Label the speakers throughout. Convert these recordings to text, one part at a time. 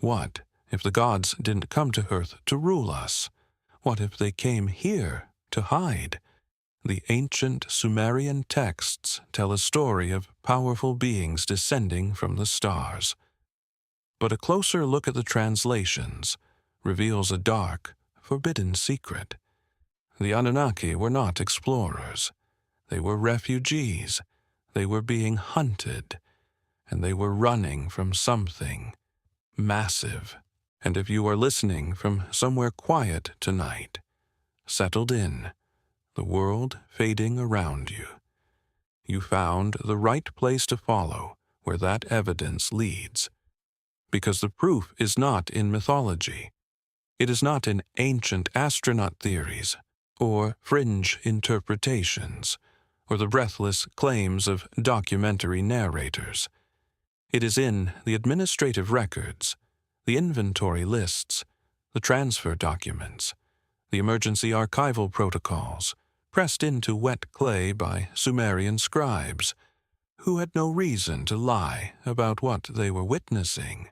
Speaker 1: What if the gods didn't come to Earth to rule us? What if they came here to hide? The ancient Sumerian texts tell a story of powerful beings descending from the stars. But a closer look at the translations reveals a dark, forbidden secret. The Anunnaki were not explorers. They were refugees. They were being hunted, and they were running from something massive. And if you are listening from somewhere quiet tonight, settled in, the world fading around you, you found the right place to follow where that evidence leads. Because the proof is not in mythology. It is not in ancient astronaut theories or fringe interpretations or the breathless claims of documentary narrators. It is in the administrative records, the inventory lists, the transfer documents, the emergency archival protocols, pressed into wet clay by Sumerian scribes, who had no reason to lie about what they were witnessing,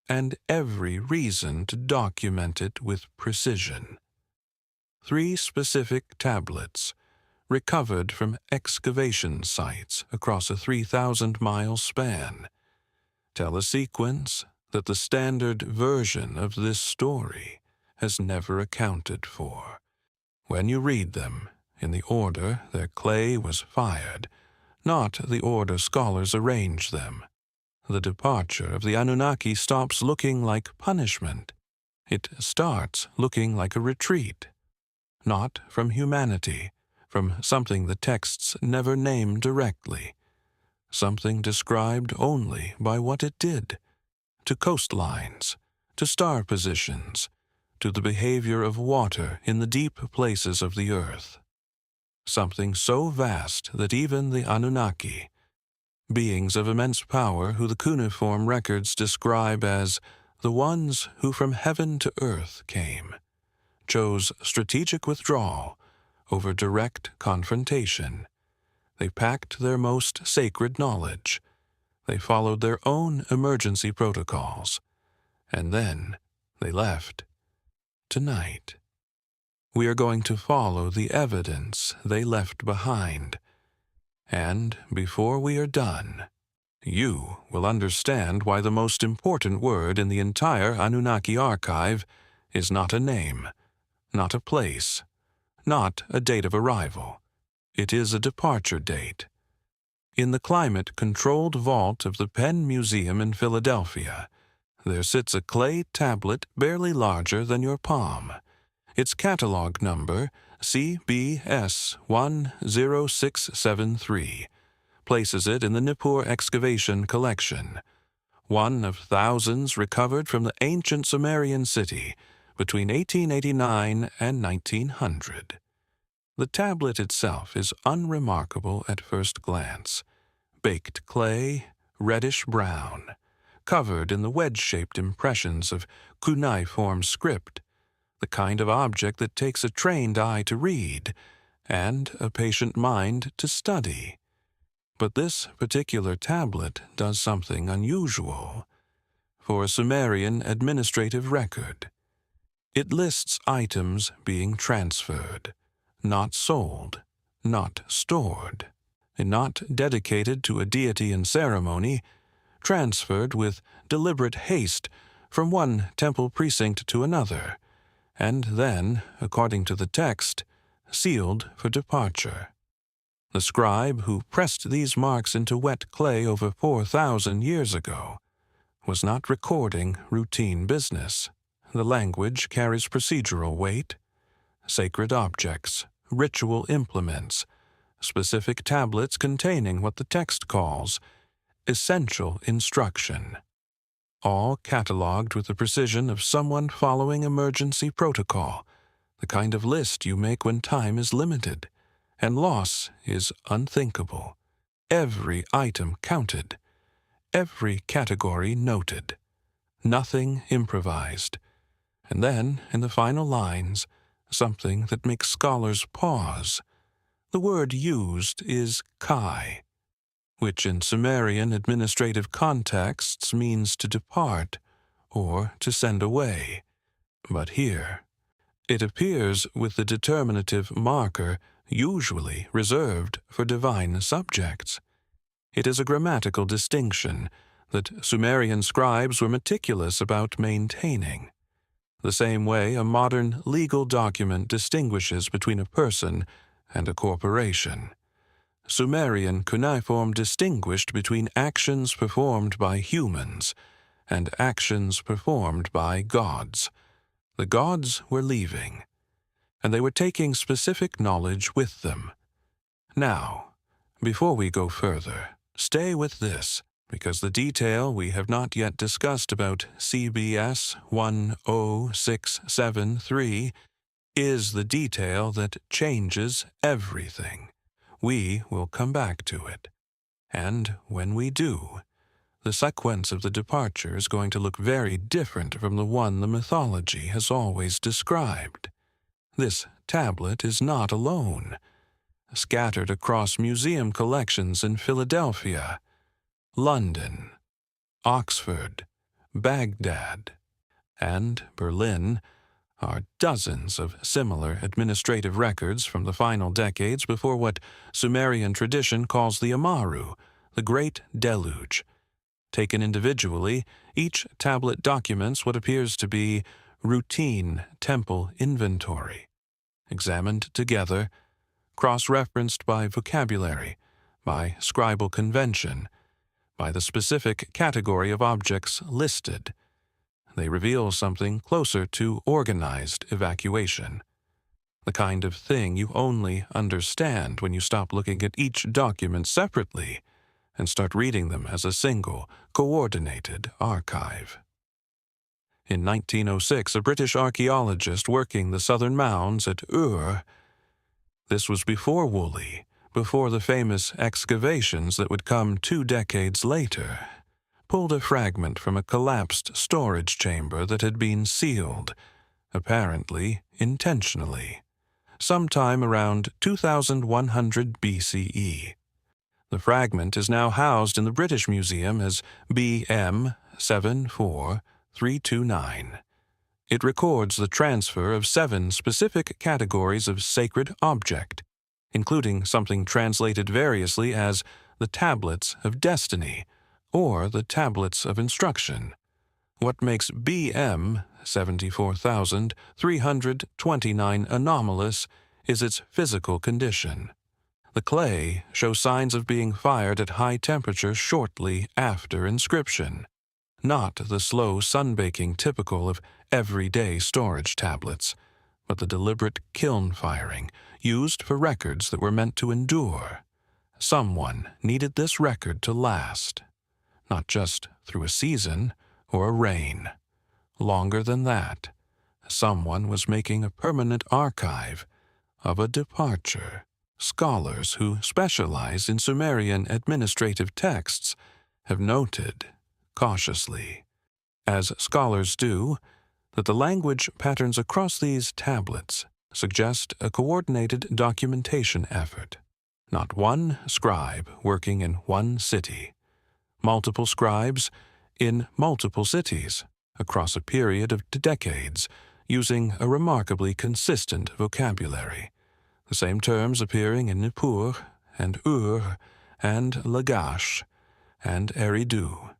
Speaker 1: and every reason to document it with precision. 3 specific tablets, recovered from excavation sites across a 3,000-mile span, tell a sequence that the standard version of this story has never accounted for. When you read them, in the order their clay was fired, not the order scholars arrange them, the departure of the Anunnaki stops looking like punishment. It starts looking like a retreat, not from humanity, from something the texts never name directly, something described only by what it did, to coastlines, to star positions, to the behavior of water in the deep places of the earth. Something so vast that even the Anunnaki, beings of immense power who the cuneiform records describe as the ones who from heaven to earth came, chose strategic withdrawal over direct confrontation. They packed their most sacred knowledge. They followed their own emergency protocols. And then they left. Tonight, we are going to follow the evidence they left behind. And before we are done, you will understand why the most important word in the entire Anunnaki archive is not a name, not a place, not a date of arrival. It is a departure date. In the climate-controlled vault of the Penn Museum in Philadelphia, there sits a clay tablet barely larger than your palm. Its catalog number, CBS 10673, places it in the Nippur excavation collection, one of thousands recovered from the ancient Sumerian city between 1889 and 1900. The tablet itself is unremarkable at first glance. Baked clay, reddish-brown, covered in the wedge-shaped impressions of cuneiform script, the kind of object that takes a trained eye to read and a patient mind to study. But this particular tablet does something unusual. For a Sumerian administrative record, it lists items being transferred, not sold, not stored, and not dedicated to a deity in ceremony, transferred with deliberate haste from one temple precinct to another, and then, according to the text, sealed for departure. The scribe who pressed these marks into wet clay over 4,000 years ago was not recording routine business. The language carries procedural weight. Sacred objects, ritual implements, specific tablets containing what the text calls essential instruction, all catalogued with the precision of someone following emergency protocol, the kind of list you make when time is limited and loss is unthinkable. Every item counted, every category noted, nothing improvised. And then, in the final lines, something that makes scholars pause. The word used is kai, which in Sumerian administrative contexts means to depart or to send away. But here, it appears with the determinative marker usually reserved for divine subjects. It is a grammatical distinction that Sumerian scribes were meticulous about maintaining, the same way a modern legal document distinguishes between a person and a corporation. Sumerian cuneiform distinguished between actions performed by humans and actions performed by gods. The gods were leaving, and they were taking specific knowledge with them. Now, before we go further, stay with this, because the detail we have not yet discussed about CBS 10673 is the detail that changes everything. We will come back to it. And when we do, the sequence of the departure is going to look very different from the one the mythology has always described. This tablet is not alone. Scattered across museum collections in Philadelphia, London, Oxford, Baghdad, and Berlin are dozens of similar administrative records from the final decades before what Sumerian tradition calls the Amaru, the Great Deluge. Taken individually, each tablet documents what appears to be routine temple inventory. Examined together, cross-referenced by vocabulary, by scribal convention, by the specific category of objects listed, they reveal something closer to organized evacuation, the kind of thing you only understand when you stop looking at each document separately and start reading them as a single, coordinated archive. In 1906, a British archaeologist working the southern mounds at Ur, this was before Woolley, before the famous excavations that would come 2 decades later, pulled a fragment from a collapsed storage chamber that had been sealed, apparently intentionally, sometime around 2100 BCE. The fragment is now housed in the British Museum as BM 74329. It records the transfer of 7 specific categories of sacred object, including something translated variously as the Tablets of Destiny or the Tablets of Instruction. What makes BM 74,329 anomalous is its physical condition. The clay shows signs of being fired at high temperature shortly after inscription, not the slow sunbaking typical of everyday storage tablets, but the deliberate kiln firing used for records that were meant to endure. Someone needed this record to last, not just through a season or a reign. Longer than that, someone was making a permanent archive of a departure. Scholars who specialize in Sumerian administrative texts have noted, cautiously, as scholars do, that the language patterns across these tablets suggest a coordinated documentation effort. Not one scribe working in one city, multiple scribes in multiple cities across a period of decades using a remarkably consistent vocabulary, the same terms appearing in Nippur and Ur and Lagash and Eridu.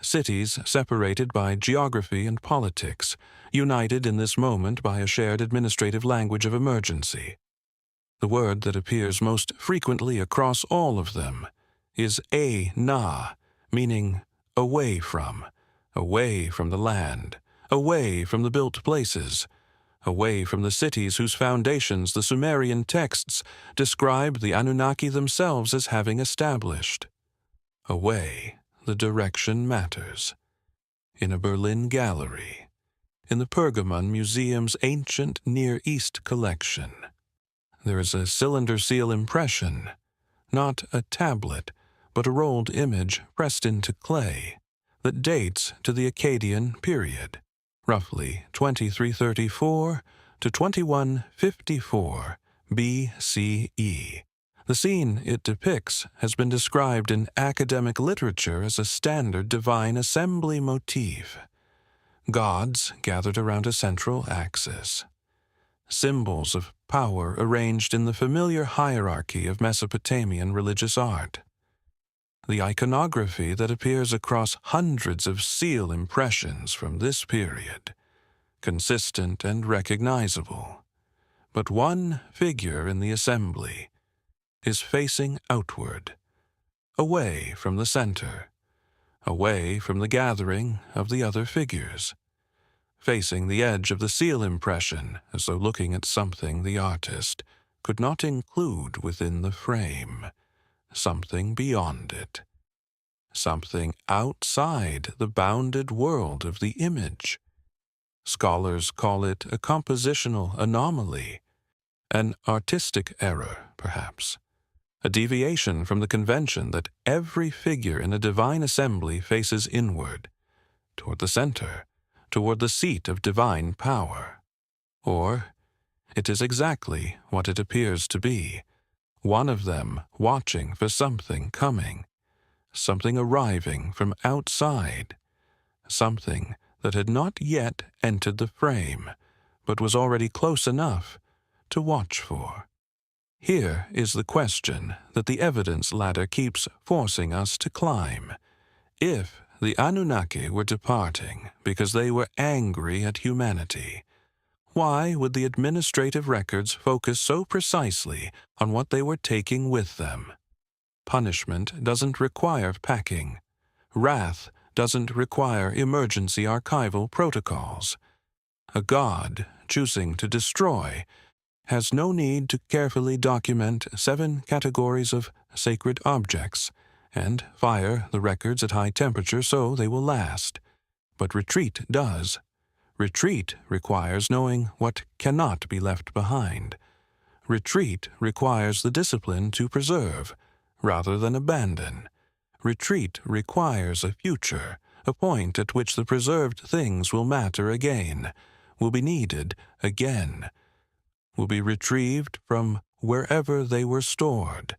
Speaker 1: Cities separated by geography and politics, united in this moment by a shared administrative language of emergency. The word that appears most frequently across all of them is na, meaning away from the land, away from the built places, away from the cities whose foundations the Sumerian texts describe the Anunnaki themselves as having established. Away, the direction matters. In a Berlin gallery, in the Pergamon Museum's ancient Near East collection, there is a cylinder seal impression, not a tablet, but a rolled image pressed into clay, that dates to the Akkadian period, roughly 2334 to 2154 BCE. The scene it depicts has been described in academic literature as a standard divine assembly motif. gods gathered around a central axis, symbols of power arranged in the familiar hierarchy of Mesopotamian religious art. The iconography that appears across hundreds of seal impressions from this period, consistent and recognizable. But one figure in the assembly is facing outward, away from the center, away from the gathering of the other figures, facing the edge of the seal impression as though looking at something the artist could not include within the frame, something beyond it, something outside the bounded world of the image. Scholars call it a compositional anomaly, an artistic error, perhaps, a deviation from the convention that every figure in a divine assembly faces inward, toward the center, toward the seat of divine power. Or it is exactly what it appears to be, one of them watching for something coming, something arriving from outside, something that had not yet entered the frame, but was already close enough to watch for. Here is the question that the evidence ladder keeps forcing us to climb. If the Anunnaki were departing because they were angry at humanity, why would the administrative records focus so precisely on what they were taking with them? Punishment doesn't require packing. Wrath doesn't require emergency archival protocols. A god choosing to destroy has no need to carefully document 7 categories of sacred objects and fire the records at high temperature so they will last. But retreat does. Retreat requires knowing what cannot be left behind. Retreat requires the discipline to preserve, rather than abandon. Retreat requires a future, a point at which the preserved things will matter again, will be needed again, will be retrieved from wherever they were stored.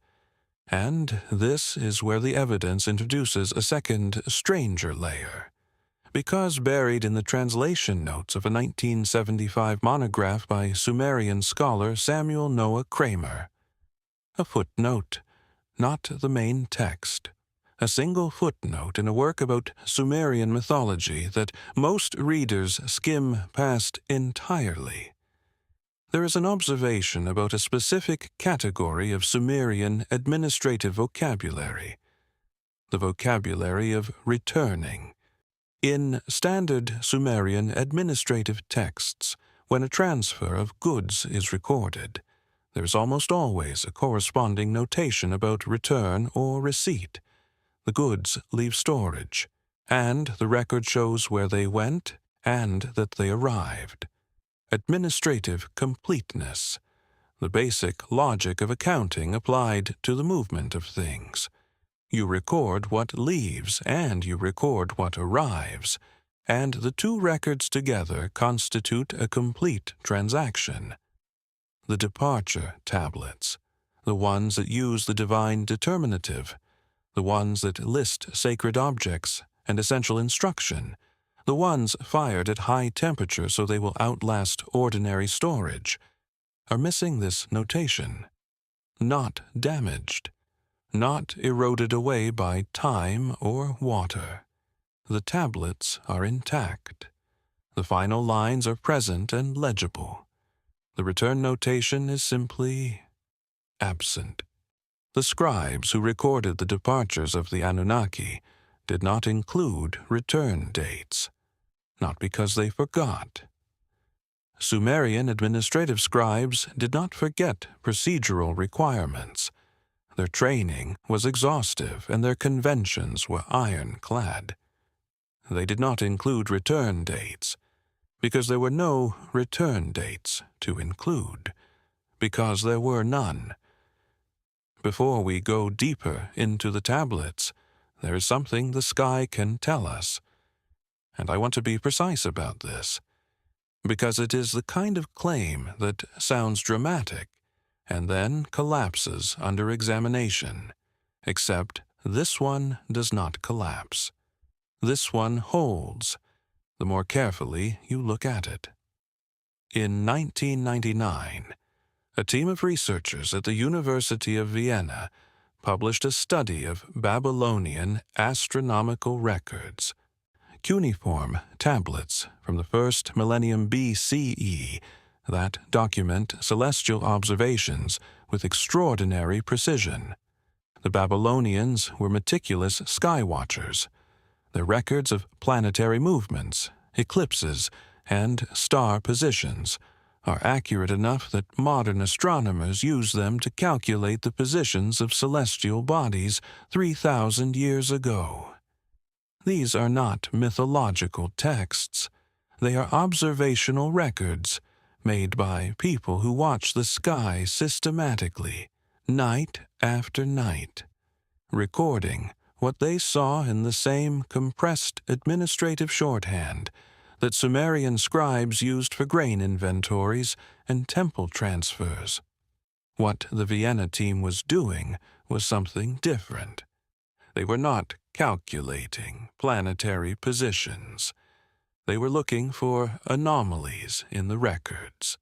Speaker 1: And this is where the evidence introduces a second, stranger layer. Because buried in the translation notes of a 1975 monograph by Sumerian scholar Samuel Noah Kramer. A footnote, not the main text. A single footnote in a work about Sumerian mythology that most readers skim past entirely. There is an observation about a specific category of Sumerian administrative vocabulary, the vocabulary of returning. In standard Sumerian administrative texts, when a transfer of goods is recorded, there is almost always a corresponding notation about return or receipt. The goods leave storage, and the record shows where they went and that they arrived. Administrative completeness, the basic logic of accounting applied to the movement of things. You record what leaves and you record what arrives, and the two records together constitute a complete transaction. The departure tablets, the ones that use the divine determinative, the ones that list sacred objects and essential instruction, the ones fired at high temperature so they will outlast ordinary storage, are missing this notation. Not damaged, not eroded away by time or water. The tablets are intact. The final lines are present and legible. The return notation is simply absent. The scribes who recorded the departures of the Anunnaki did not include return dates, not because they forgot. Sumerian administrative scribes did not forget procedural requirements. Their training was exhaustive and their conventions were ironclad. They did not include return dates, because there were no return dates to include, because there were none. Before we go deeper into the tablets, there is something the sky can tell us. And I want to be precise about this, because it is the kind of claim that sounds dramatic and then collapses under examination, except this one does not collapse. This one holds, the more carefully you look at it. In 1999, a team of researchers at the University of Vienna published a study of Babylonian astronomical records, cuneiform tablets from the first millennium BCE that document celestial observations with extraordinary precision. The Babylonians were meticulous sky watchers. Their records of planetary movements, eclipses, and star positions are accurate enough that modern astronomers use them to calculate the positions of celestial bodies 3,000 years ago. These are not mythological texts. They are observational records made by people who watch the sky systematically, night after night, recording what they saw in the same compressed administrative shorthand that Sumerian scribes used for grain inventories and temple transfers. What the Vienna team was doing was something different. They were not calculating planetary positions. They were looking for anomalies in the records,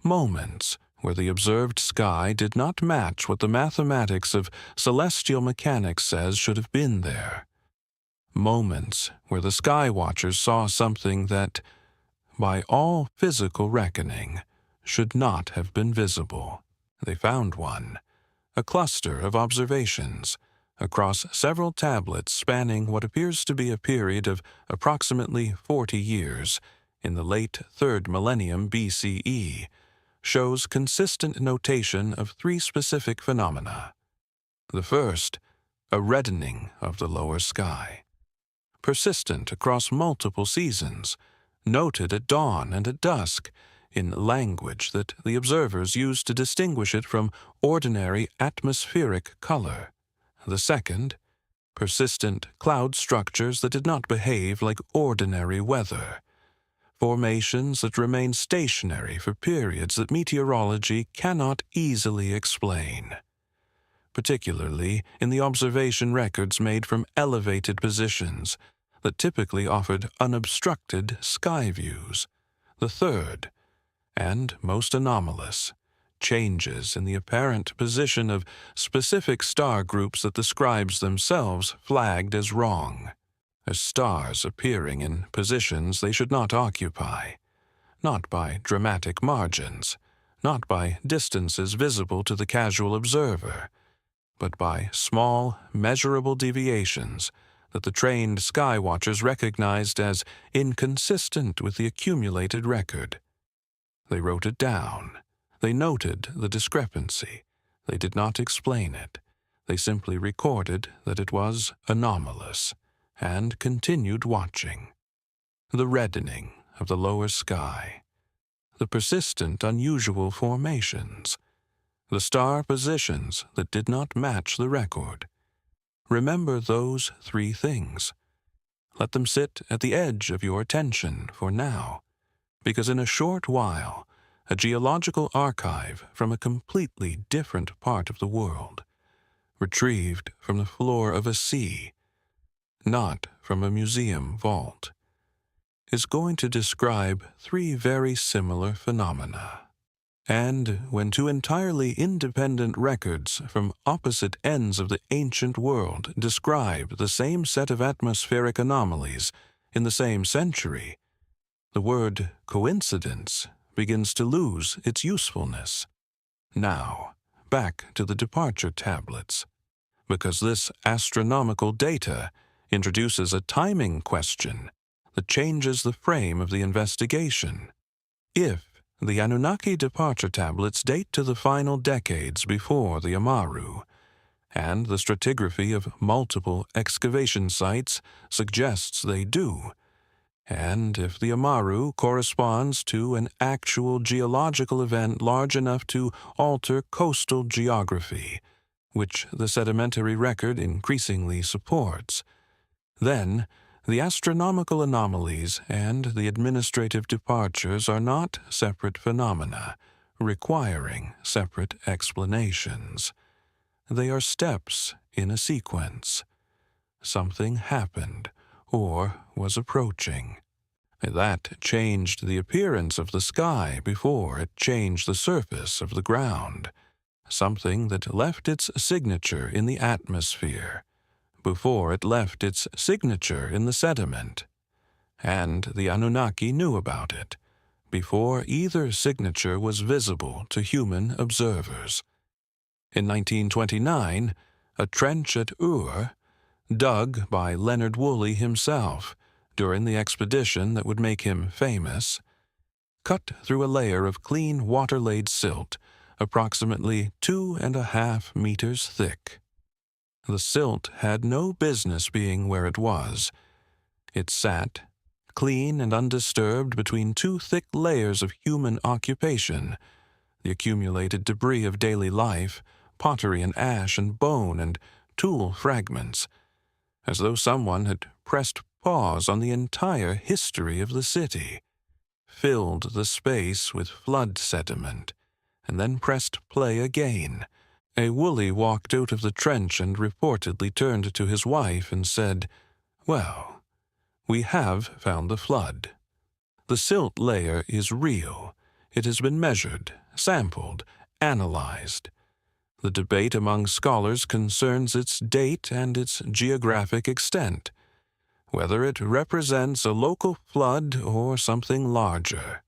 Speaker 1: moments where the observed sky did not match what the mathematics of celestial mechanics says should have been there. Moments where the sky watchers saw something that, by all physical reckoning, should not have been visible. They found one, a cluster of observations, across several tablets spanning what appears to be a period of approximately 40 years in the late 3rd millennium BCE, shows consistent notation of 3 specific phenomena. The first, a reddening of the lower sky, persistent across multiple seasons, noted at dawn and at dusk, in language that the observers used to distinguish it from ordinary atmospheric color. The second, persistent cloud structures that did not behave like ordinary weather, formations that remain stationary for periods that meteorology cannot easily explain, particularly in the observation records made from elevated positions that typically offered unobstructed sky views. The third, and most anomalous, changes in the apparent position of specific star groups that the scribes themselves flagged as wrong, as stars appearing in positions they should not occupy, not by dramatic margins, not by distances visible to the casual observer, but by small, measurable deviations that the trained sky watchers recognized as inconsistent with the accumulated record. They wrote it down. They noted the discrepancy. They did not explain it. They simply recorded that it was anomalous, and continued watching. The reddening of the lower sky, the persistent unusual formations, the star positions that did not match the record. Remember those 3 things. Let them sit at the edge of your attention for now, because in a short while, a geological archive from a completely different part of the world, retrieved from the floor of a sea, not from a museum vault, is going to describe 3 very similar phenomena. And when 2 entirely independent records from opposite ends of the ancient world describe the same set of atmospheric anomalies in the same century, the word coincidence begins to lose its usefulness. Now, back to the departure tablets, because this astronomical data introduces a timing question that changes the frame of the investigation. If the Anunnaki departure tablets date to the final decades before the Amaru, and the stratigraphy of multiple excavation sites suggests they do, and if the Amaru corresponds to an actual geological event large enough to alter coastal geography, which the sedimentary record increasingly supports, then the astronomical anomalies and the administrative departures are not separate phenomena, requiring separate explanations. They are steps in a sequence. Something happened, or was approaching. That changed the appearance of the sky before it changed the surface of the ground, something that left its signature in the atmosphere before it left its signature in the sediment. And the Anunnaki knew about it before either signature was visible to human observers. In 1929, a trench at Ur, dug by Leonard Woolley himself during the expedition that would make him famous, cut through a layer of clean water-laid silt approximately 2.5 meters thick. The silt had no business being where it was. It sat, clean and undisturbed, between two thick layers of human occupation, the accumulated debris of daily life, pottery and ash and bone and tool fragments, as though someone had pressed pause on the entire history of the city, filled the space with flood sediment, and then pressed play again. A Woolley walked out of the trench and reportedly turned to his wife and said, "Well, we have found the flood. The silt layer is real. It has been measured, sampled, analyzed. The debate among scholars concerns its date and its geographic extent, whether it represents a local flood or something larger.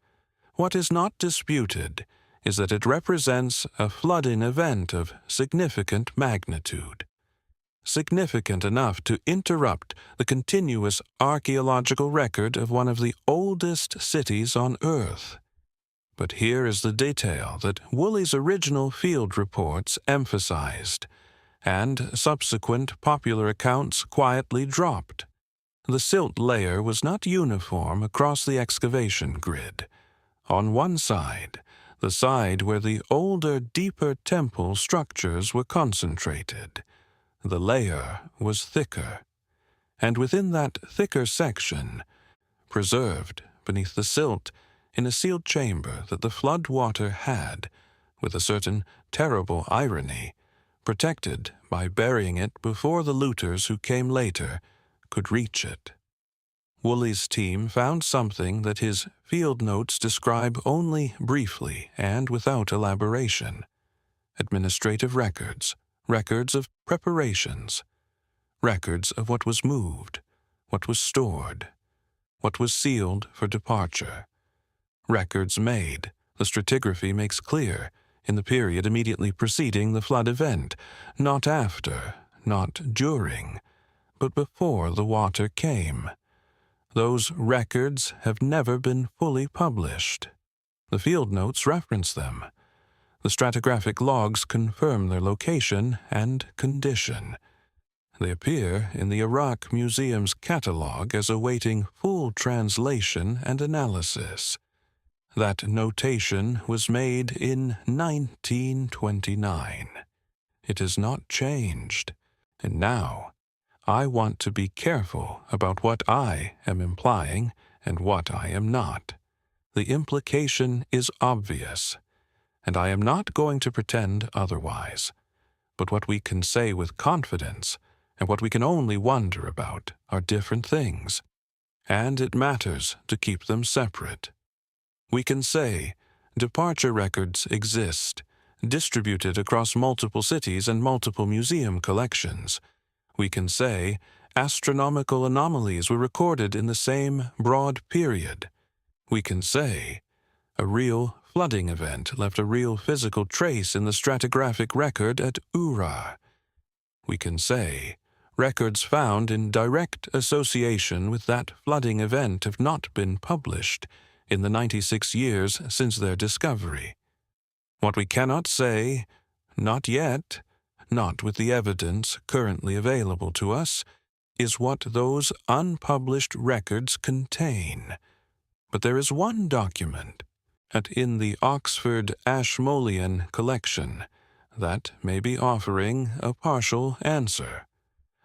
Speaker 1: What is not disputed is that it represents a flooding event of significant magnitude, significant enough to interrupt the continuous archaeological record of one of the oldest cities on Earth. But here is the detail that Woolley's original field reports emphasized, and subsequent popular accounts quietly dropped. The silt layer was not uniform across the excavation grid. On one side, the side where the older, deeper temple structures were concentrated, the layer was thicker, and within that thicker section, preserved beneath the silt in a sealed chamber that the flood water had, with a certain terrible irony, protected by burying it before the looters who came later could reach it. Woolley's team found something that his field notes describe only briefly and without elaboration: administrative records, records of preparations, records of what was moved, what was stored, what was sealed for departure, records made, the stratigraphy makes clear, in the period immediately preceding the flood event, not after, not during, but before the water came. Those records have never been fully published. The field notes reference them. The stratigraphic logs confirm their location and condition. They appear in the Iraq Museum's catalog as awaiting full translation and analysis. That notation was made in 1929. It has not changed, and now I want to be careful about what I am implying and what I am not. The implication is obvious, and I am not going to pretend otherwise. But what we can say with confidence and what we can only wonder about are different things, and it matters to keep them separate. We can say departure records exist, distributed across multiple cities and multiple museum collections. We can say astronomical anomalies were recorded in the same broad period. We can say a real flooding event left a real physical trace in the stratigraphic record at Ura. We can say records found in direct association with that flooding event have not been published in the 96 years since their discovery. What we cannot say, not yet, not with the evidence currently available to us, is what those unpublished records contain. But there is one document in the Oxford Ashmolean collection that may be offering a partial answer,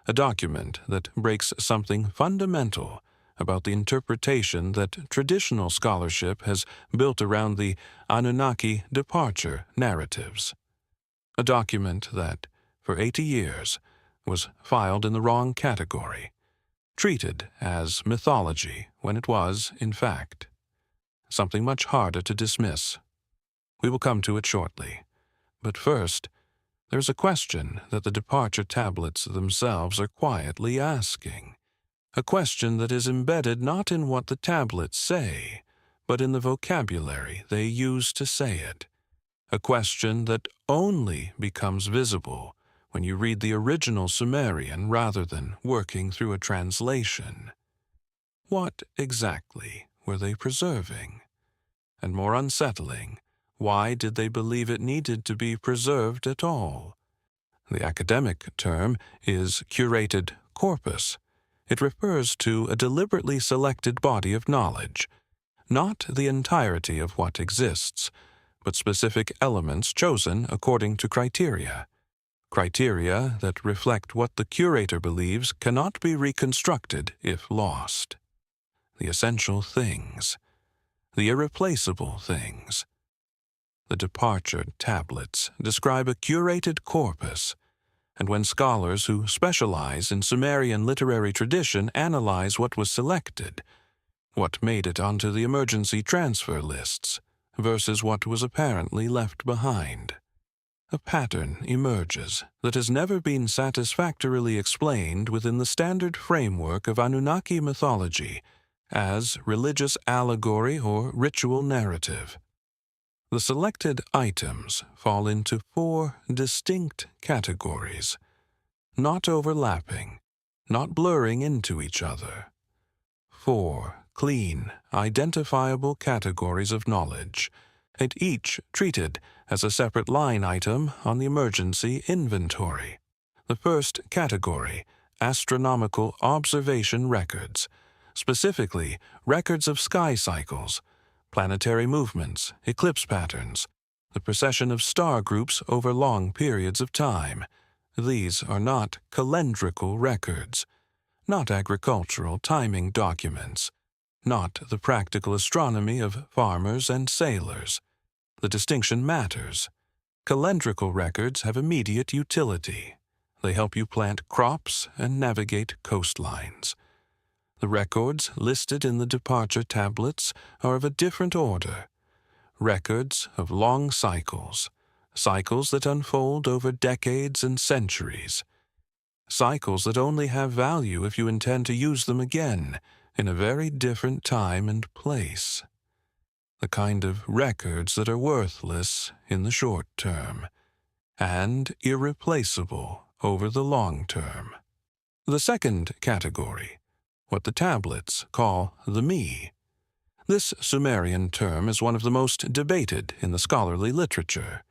Speaker 1: a document that breaks something fundamental about the interpretation that traditional scholarship has built around the Anunnaki departure narratives, a document that, for 80 years, was filed in the wrong category, treated as mythology when it was, in fact, something much harder to dismiss. We will come to it shortly. But first, there's a question that the departure tablets themselves are quietly asking. A question that is embedded not in what the tablets say, but in the vocabulary they use to say it. A question that only becomes visible when you read the original Sumerian rather than working through a translation. What exactly were they preserving? And more unsettling, why did they believe it needed to be preserved at all? The academic term is curated corpus. It refers to a deliberately selected body of knowledge, not the entirety of what exists, but specific elements chosen according to criteria that reflect what the curator believes cannot be reconstructed if lost. The essential things, the irreplaceable things. The departure tablets describe a curated corpus, and when scholars who specialize in Sumerian literary tradition analyze what was selected, what made it onto the emergency transfer lists versus what was apparently left behind, a pattern emerges that has never been satisfactorily explained within the standard framework of Anunnaki mythology as religious allegory or ritual narrative. The selected items fall into 4 distinct categories, not overlapping, not blurring into each other. 4 clean, identifiable categories of knowledge, and each treated as a separate line item on the emergency inventory. The first category, astronomical observation records, specifically records of sky cycles, planetary movements, eclipse patterns, the precession of star groups over long periods of time. These are not calendrical records, not agricultural timing documents, not the practical astronomy of farmers and sailors. The distinction matters. Calendrical records have immediate utility. They help you plant crops and navigate coastlines. The records listed in the departure tablets are of a different order. Records of long cycles, cycles that unfold over decades and centuries, cycles that only have value if you intend to use them again in a very different time and place. The kind of records that are worthless in the short term and irreplaceable over the long term. The second category, what the tablets call the me. This Sumerian term is one of the most debated in the scholarly literature.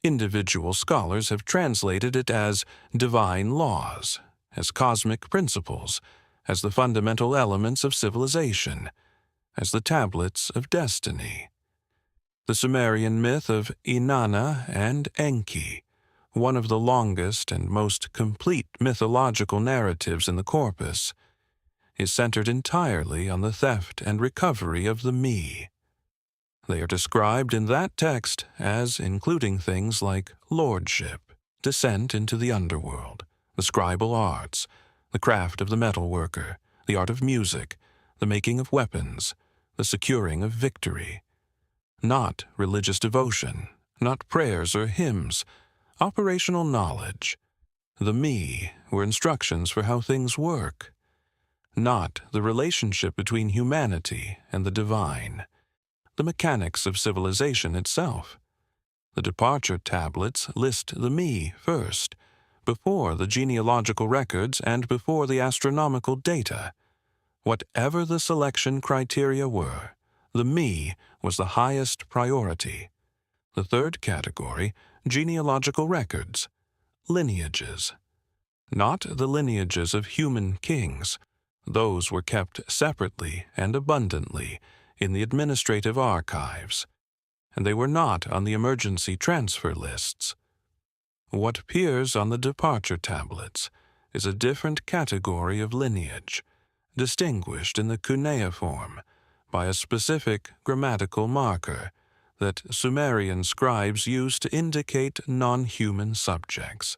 Speaker 1: Individual scholars have translated it as divine laws, as cosmic principles, as the fundamental elements of civilization, as the tablets of destiny. The Sumerian myth of Inanna and Enki, one of the longest and most complete mythological narratives in the corpus, is centered entirely on the theft and recovery of the me. They are described in that text as including things like lordship, descent into the underworld, the scribal arts, the craft of the metalworker, the art of music, the making of weapons, the securing of victory. Not religious devotion, not prayers or hymns, operational knowledge. The me were instructions for how things work. Not the relationship between humanity and the divine, the mechanics of civilization itself. The departure tablets list the me first, before the genealogical records and before the astronomical data. Whatever the selection criteria were, the me was the highest priority. The third category, genealogical records, lineages. Not the lineages of human kings. Those were kept separately and abundantly in the administrative archives, and they were not on the emergency transfer lists. What appears on the departure tablets is a different category of lineage, distinguished in the cuneiform by a specific grammatical marker that Sumerian scribes used to indicate non-human subjects.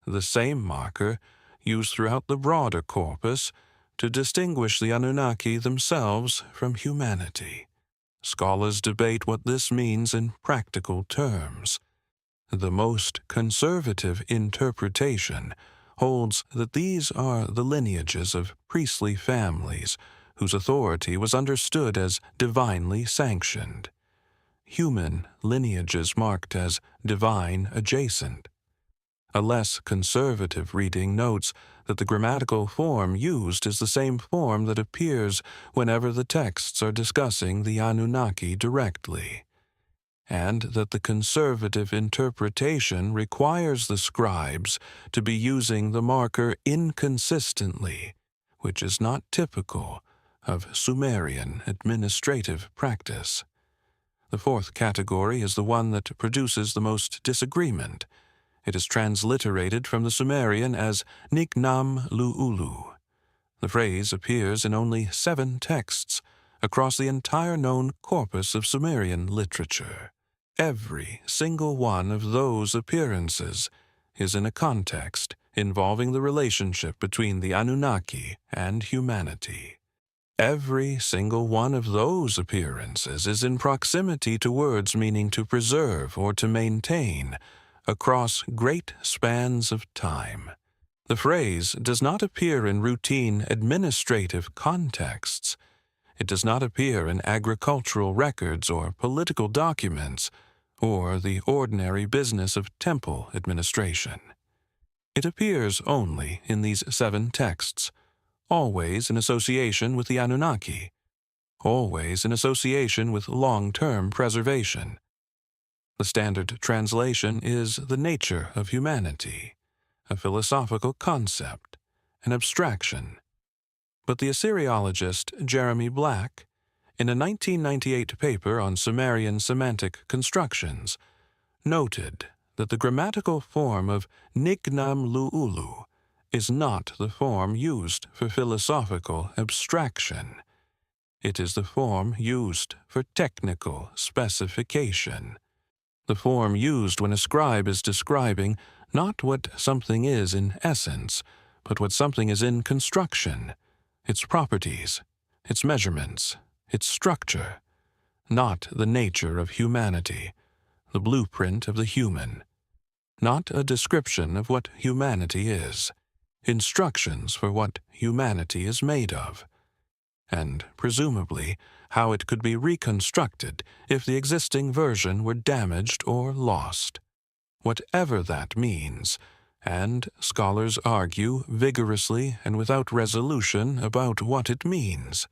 Speaker 1: The same marker used throughout the broader corpus to distinguish the Anunnaki themselves from humanity. Scholars debate what this means in practical terms. The most conservative interpretation holds that these are the lineages of priestly families whose authority was understood as divinely sanctioned. Human lineages marked as divine adjacent. A less conservative reading notes that the grammatical form used is the same form that appears whenever the texts are discussing the Anunnaki directly, and that the conservative interpretation requires the scribes to be using the marker inconsistently, which is not typical of Sumerian administrative practice. The fourth category is the one that produces the most disagreement. It is transliterated from the Sumerian as Nignam Lu'ulu. The phrase appears in only 7 texts across the entire known corpus of Sumerian literature. Every single one of those appearances is in a context involving the relationship between the Anunnaki and humanity. Every single one of those appearances is in proximity to words meaning to preserve or to maintain across great spans of time. The phrase does not appear in routine administrative contexts. It does not appear in agricultural records or political documents or the ordinary business of temple administration. It appears only in these 7 texts, always in association with the Anunnaki, always in association with long-term preservation. The standard translation is the nature of humanity, a philosophical concept, an abstraction. But the Assyriologist Jeremy Black, in a 1998 paper on Sumerian semantic constructions, noted that the grammatical form of Nignam Lu'ulu is not the form used for philosophical abstraction. It is the form used for technical specification. The form used when a scribe is describing not what something is in essence, but what something is in construction, its properties, its measurements, its structure, not the nature of humanity, the blueprint of the human, not a description of what humanity is, instructions for what humanity is made of, and presumably how it could be reconstructed if the existing version were damaged or lost. Whatever that means, and scholars argue vigorously and without resolution about what it means,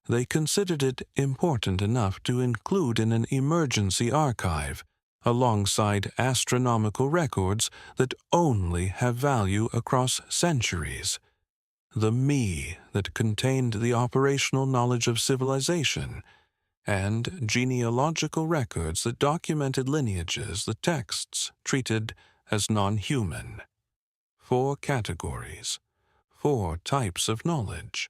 Speaker 1: they considered it important enough to include in an emergency archive alongside astronomical records that only have value across centuries. The me that contained the operational knowledge of civilization, and genealogical records that documented lineages the texts treated as non-human. 4 categories, 4 types of knowledge.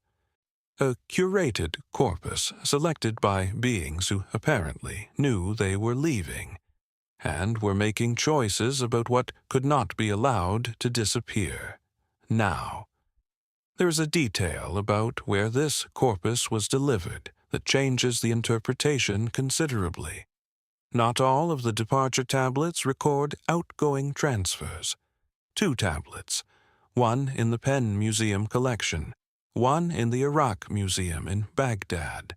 Speaker 1: A curated corpus selected by beings who apparently knew they were leaving, and were making choices about what could not be allowed to disappear. Now, there is a detail about where this corpus was delivered that changes the interpretation considerably. Not all of the departure tablets record outgoing transfers. 2 tablets, one in the Penn Museum collection, one in the Iraq Museum in Baghdad,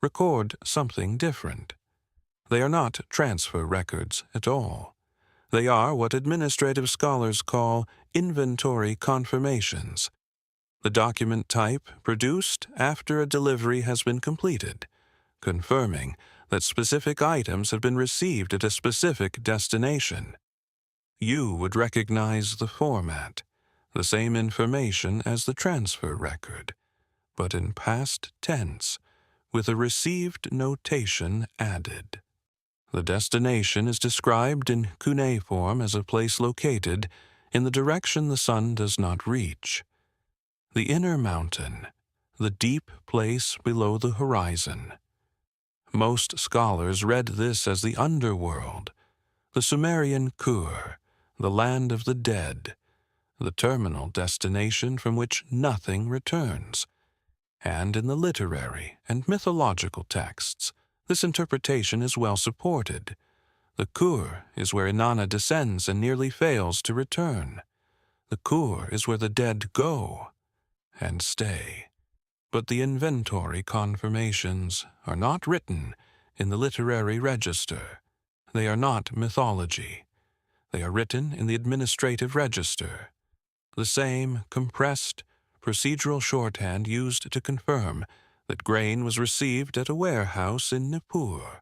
Speaker 1: record something different. They are not transfer records at all. They are what administrative scholars call inventory confirmations, the document type produced after a delivery has been completed, confirming that specific items have been received at a specific destination. You would recognize the format, the same information as the transfer record, but in past tense, with a received notation added. The destination is described in cuneiform as a place located in the direction the sun does not reach. The inner mountain, the deep place below the horizon. Most scholars read this as the underworld, the Sumerian Kur, the land of the dead, the terminal destination from which nothing returns. And in the literary and mythological texts, this interpretation is well supported. The Kur is where Inanna descends and nearly fails to return. The Kur is where the dead go and stay. But the inventory confirmations are not written in the literary register. They are not mythology. They are written in the administrative register, the same compressed, procedural shorthand used to confirm that grain was received at a warehouse in Nippur,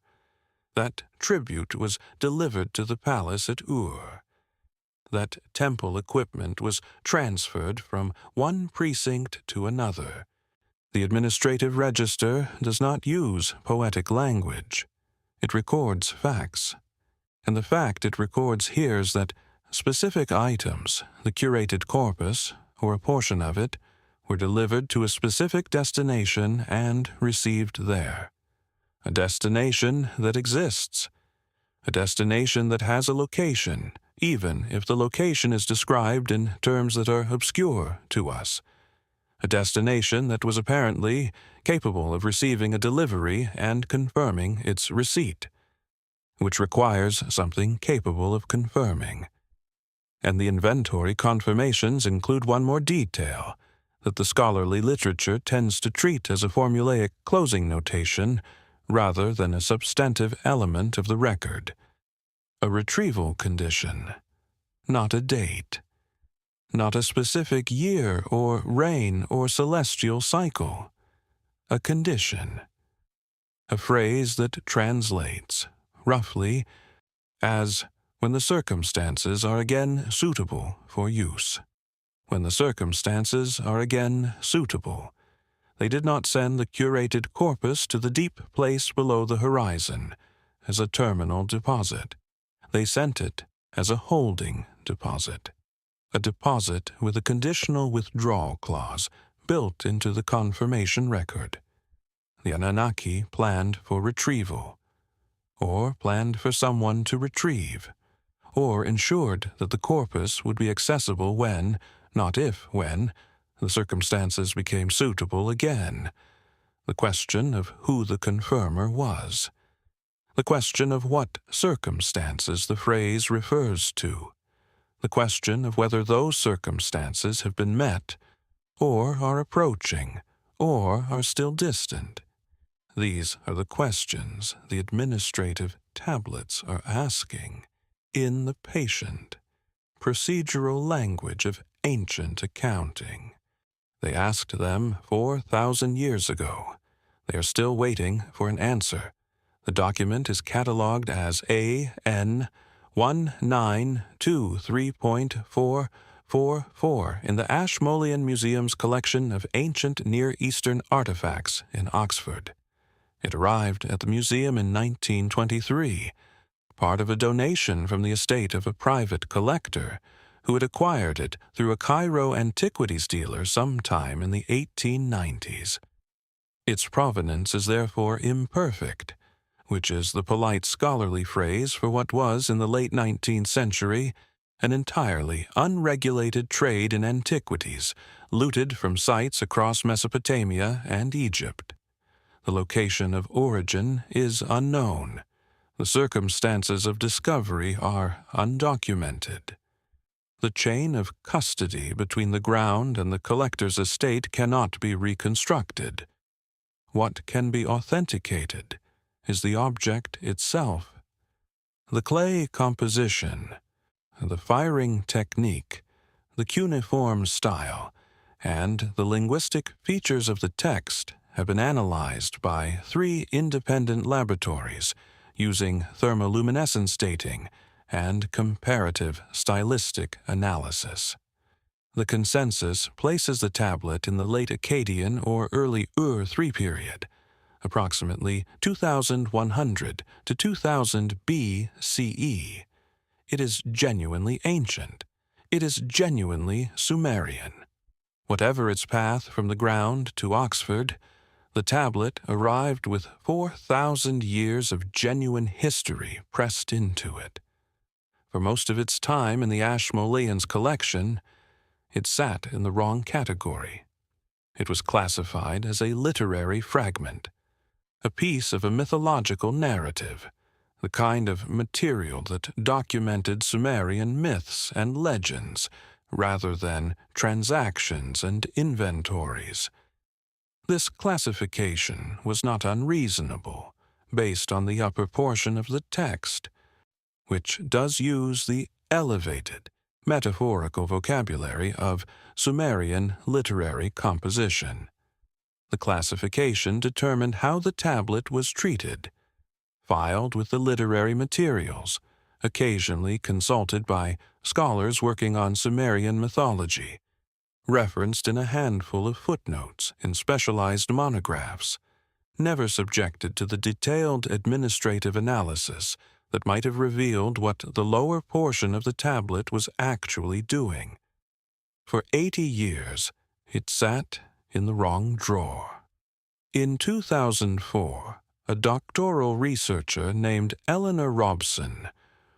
Speaker 1: that tribute was delivered to the palace at Ur, that temple equipment was transferred from one precinct to another. The administrative register does not use poetic language. It records facts. And the fact it records here is that specific items, the curated corpus, or a portion of it, were delivered to a specific destination and received there. A destination that exists. A destination that has a location, even if the location is described in terms that are obscure to us. A destination that was apparently capable of receiving a delivery and confirming its receipt, which requires something capable of confirming. And the inventory confirmations include one more detail that the scholarly literature tends to treat as a formulaic closing notation rather than a substantive element of the record. A retrieval condition, not a date. Not a specific year or reign or celestial cycle. A condition. A phrase that translates, roughly, as when the circumstances are again suitable for use. When the circumstances are again suitable. They did not send the curated corpus to the deep place below the horizon as a terminal deposit. They sent it as a holding deposit. A deposit with a conditional withdrawal clause built into the confirmation record. The Anunnaki planned for retrieval, or planned for someone to retrieve, or ensured that the corpus would be accessible when, not if when, the circumstances became suitable again. The question of who the confirmer was. The question of what circumstances the phrase refers to. The question of whether those circumstances have been met, or are approaching, or are still distant. These are the questions the administrative tablets are asking in the patient, procedural language of ancient accounting. They asked them 4,000 years ago. They are still waiting for an answer. The document is catalogued as AN 1923.444 in the Ashmolean Museum's collection of ancient Near Eastern artifacts in Oxford. It arrived at the museum in 1923, part of a donation from the estate of a private collector who had acquired it through a Cairo antiquities dealer sometime in the 1890s. Its provenance is therefore imperfect, which is the polite scholarly phrase for what was in the late 19th century an entirely unregulated trade in antiquities, looted from sites across Mesopotamia and Egypt. The location of origin is unknown. The circumstances of discovery are undocumented. The chain of custody between the ground and the collector's estate cannot be reconstructed. What can be authenticated is the object itself. The clay composition, the firing technique, the cuneiform style, and the linguistic features of the text have been analyzed by 3 independent laboratories using thermoluminescence dating and comparative stylistic analysis. The consensus places the tablet in the late Akkadian or early Ur-3 period, approximately 2100 to 2000 BCE. It is genuinely ancient. It is genuinely Sumerian. Whatever its path from the ground to Oxford, the tablet arrived with 4,000 years of genuine history pressed into it. For most of its time in the Ashmoleans' collection, it sat in the wrong category. It was classified as a literary fragment, a piece of a mythological narrative, the kind of material that documented Sumerian myths and legends rather than transactions and inventories. This classification was not unreasonable, based on the upper portion of the text, which does use the elevated, metaphorical vocabulary of Sumerian literary composition. The classification determined how the tablet was treated, filed with the literary materials, occasionally consulted by scholars working on Sumerian mythology, referenced in a handful of footnotes in specialized monographs, never subjected to the detailed administrative analysis that might have revealed what the lower portion of the tablet was actually doing. For 80 years, it sat in the wrong drawer. In 2004, a doctoral researcher named Eleanor Robson,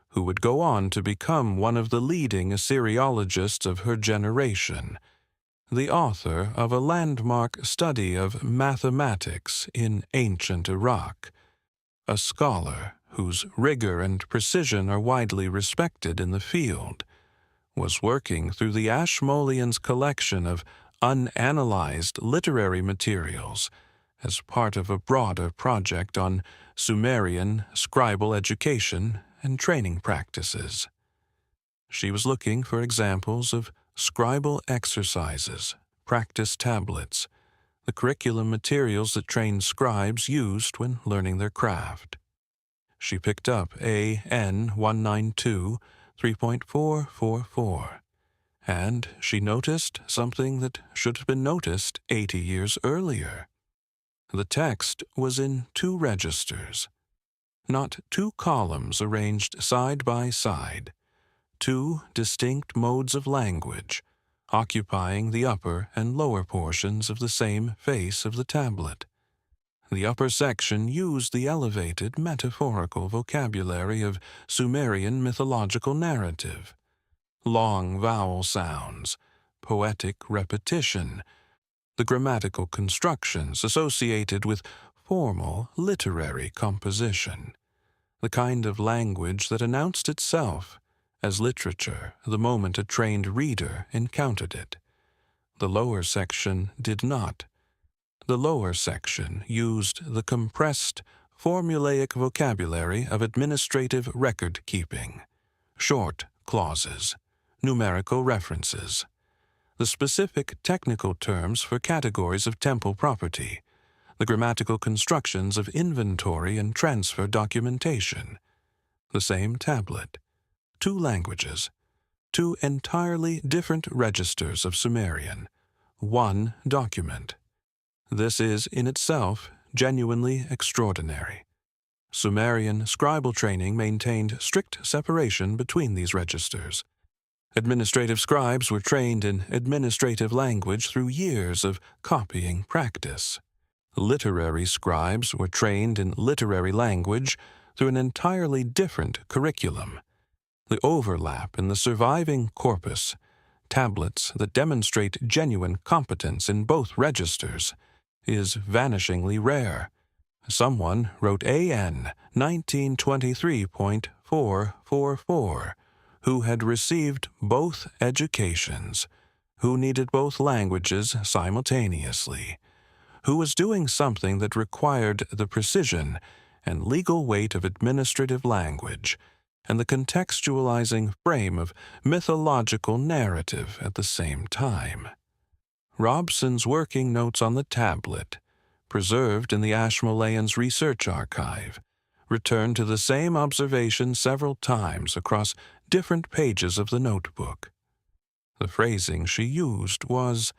Speaker 1: who would go on to become one of the leading Assyriologists of her generation, the author of a landmark study of mathematics in ancient Iraq, a scholar whose rigor and precision are widely respected in the field, was working through the Ashmoleans' collection of unanalyzed literary materials as part of a broader project on Sumerian scribal education and training practices. She was looking for examples of scribal exercises, practice tablets, the curriculum materials that trained scribes used when learning their craft. She picked up AN 192 3.444, and she noticed something that should have been noticed 80 years earlier. The text was in 2 registers, not 2 columns arranged side by side, 2 distinct modes of language, occupying the upper and lower portions of the same face of the tablet. The upper section used the elevated metaphorical vocabulary of Sumerian mythological narrative, long vowel sounds, poetic repetition, the grammatical constructions associated with formal literary composition, the kind of language that announced itself as literature the moment a trained reader encountered it. The lower section did not. The lower section used the compressed, formulaic vocabulary of administrative record-keeping, short clauses, numerical references, the specific technical terms for categories of temple property, the grammatical constructions of inventory and transfer documentation. The same tablet, 2 languages, 2 entirely different registers of Sumerian, 1 document. This is in itself genuinely extraordinary. Sumerian scribal training maintained strict separation between these registers. Administrative scribes were trained in administrative language through years of copying practice. Literary scribes were trained in literary language through an entirely different curriculum. The overlap in the surviving corpus, tablets that demonstrate genuine competence in both registers, is vanishingly rare. Someone wrote AN 1923.444, who had received both educations, who needed both languages simultaneously, who was doing something that required the precision and legal weight of administrative language and the contextualizing frame of mythological narrative at the same time. Robson's working notes on the tablet, preserved in the Ashmoleans Research Archive, returned to the same observation several times across different pages of the notebook. The phrasing she used was,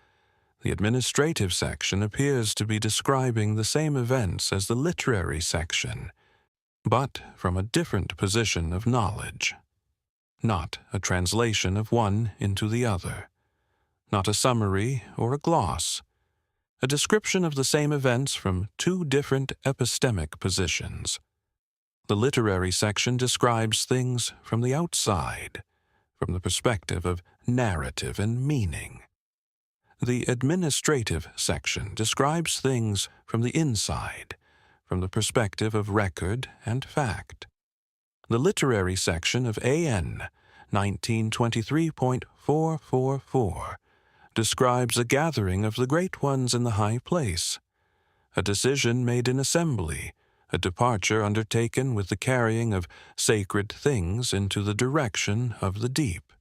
Speaker 1: "The administrative section appears to be describing the same events as the literary section, but from a different position of knowledge. Not a translation of one into the other, not a summary or a gloss, a description of the same events from 2 different epistemic positions. The literary section describes things from the outside, from the perspective of narrative and meaning. The administrative section describes things from the inside, from the perspective of record and fact. The literary section of AN 1923.444 describes a gathering of the great ones in the high place, a decision made in assembly, a departure undertaken with the carrying of sacred things into the direction of the deep.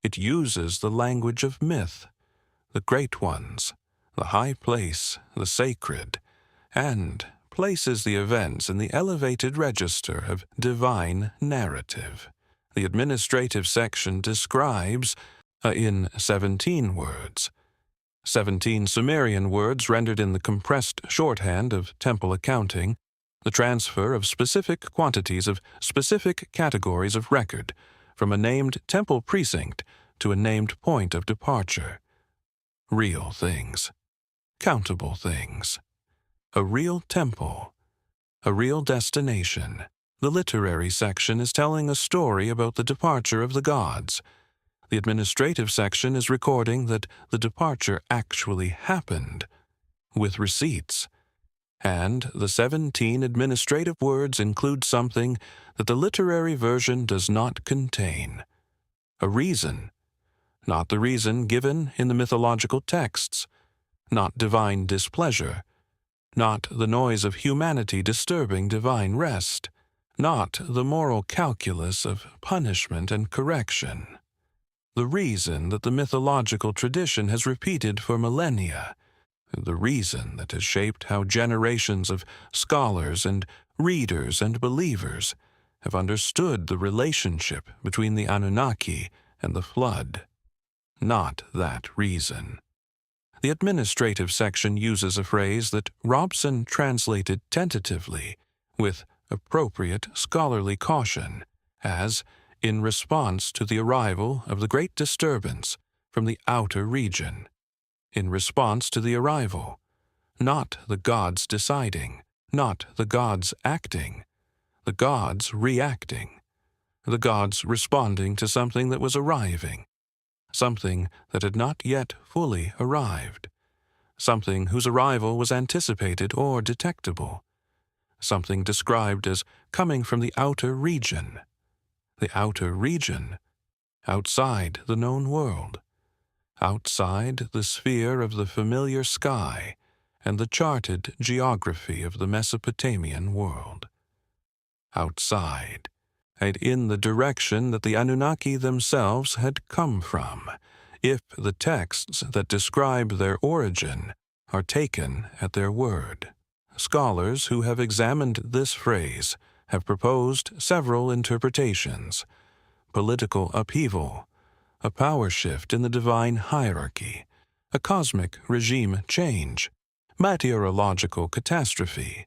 Speaker 1: It uses the language of myth, the great ones, the high place, the sacred, and places the events in the elevated register of divine narrative. The administrative section describes, in 17 words, 17 Sumerian words rendered in the compressed shorthand of temple accounting, the transfer of specific quantities of specific categories of record from a named temple precinct to a named point of departure. Real things, countable things, a real temple, a real destination. The literary section is telling a story about the departure of the gods. The administrative section is recording that the departure actually happened, with receipts. And the 17 administrative words include something that the literary version does not contain: a reason. Not the reason given in the mythological texts, not divine displeasure, not the noise of humanity disturbing divine rest, not the moral calculus of punishment and correction. The reason that the mythological tradition has repeated for millennia, the reason that has shaped how generations of scholars and readers and believers have understood the relationship between the Anunnaki and the flood. Not that reason. The administrative section uses a phrase that Robson translated tentatively, with appropriate scholarly caution, as in response to the arrival of the great disturbance from the outer region. In response to the arrival, not the gods deciding, not the gods acting, the gods reacting, the gods responding to something that was arriving, something that had not yet fully arrived, something whose arrival was anticipated or detectable, something described as coming from the outer region. The outer region, outside the known world, outside the sphere of the familiar sky and the charted geography of the Mesopotamian world. Outside, and in the direction that the Anunnaki themselves had come from, if the texts that describe their origin are taken at their word. Scholars who have examined this phrase have proposed several interpretations: political upheaval, a power shift in the divine hierarchy, a cosmic regime change, meteorological catastrophe,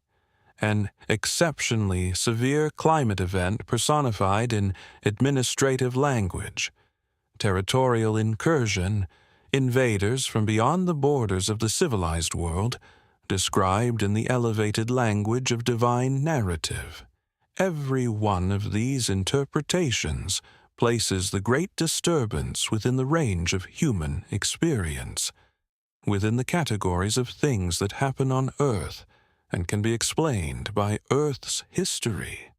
Speaker 1: an exceptionally severe climate event personified in administrative language, territorial incursion, invaders from beyond the borders of the civilized world, described in the elevated language of divine narrative. Every one of these interpretations places the great disturbance within the range of human experience, within the categories of things that happen on Earth and can be explained by Earth's history.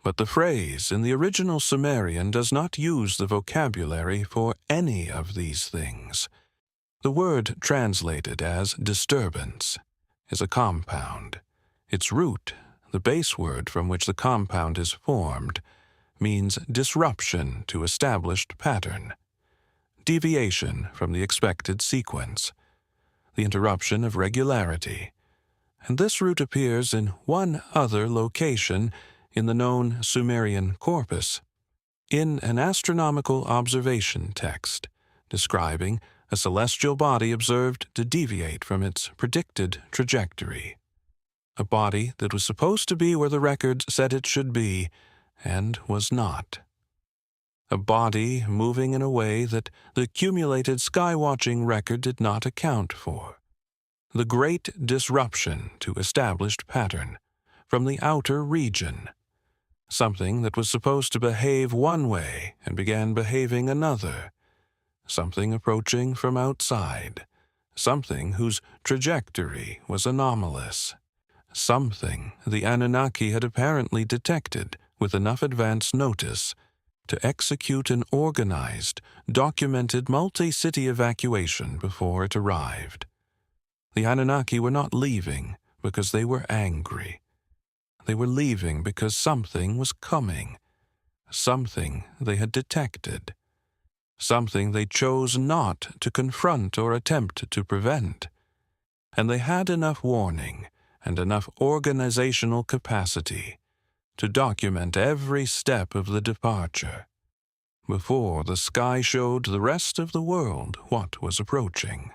Speaker 1: But the phrase in the original Sumerian does not use the vocabulary for any of these things. The word translated as disturbance is a compound. Its root, the base word from which the compound is formed, means disruption to established pattern, deviation from the expected sequence, the interruption of regularity. And this root appears in one other location in the known Sumerian corpus, in an astronomical observation text describing a celestial body observed to deviate from its predicted trajectory, a body that was supposed to be where the records said it should be and was not, a body moving in a way that the accumulated sky-watching record did not account for. The great disruption to established pattern from the outer region, Something that was supposed to behave one way and began behaving another. Something approaching from outside. Something whose trajectory was anomalous. Something the Anunnaki had apparently detected with enough advance notice to execute an organized, documented multi-city evacuation before it arrived. The Anunnaki were not leaving because they were angry. They were leaving because something was coming, something they had detected, something they chose not to confront or attempt to prevent. And they had enough warning and enough organizational capacity to document every step of the departure before the sky showed the rest of the world what was approaching.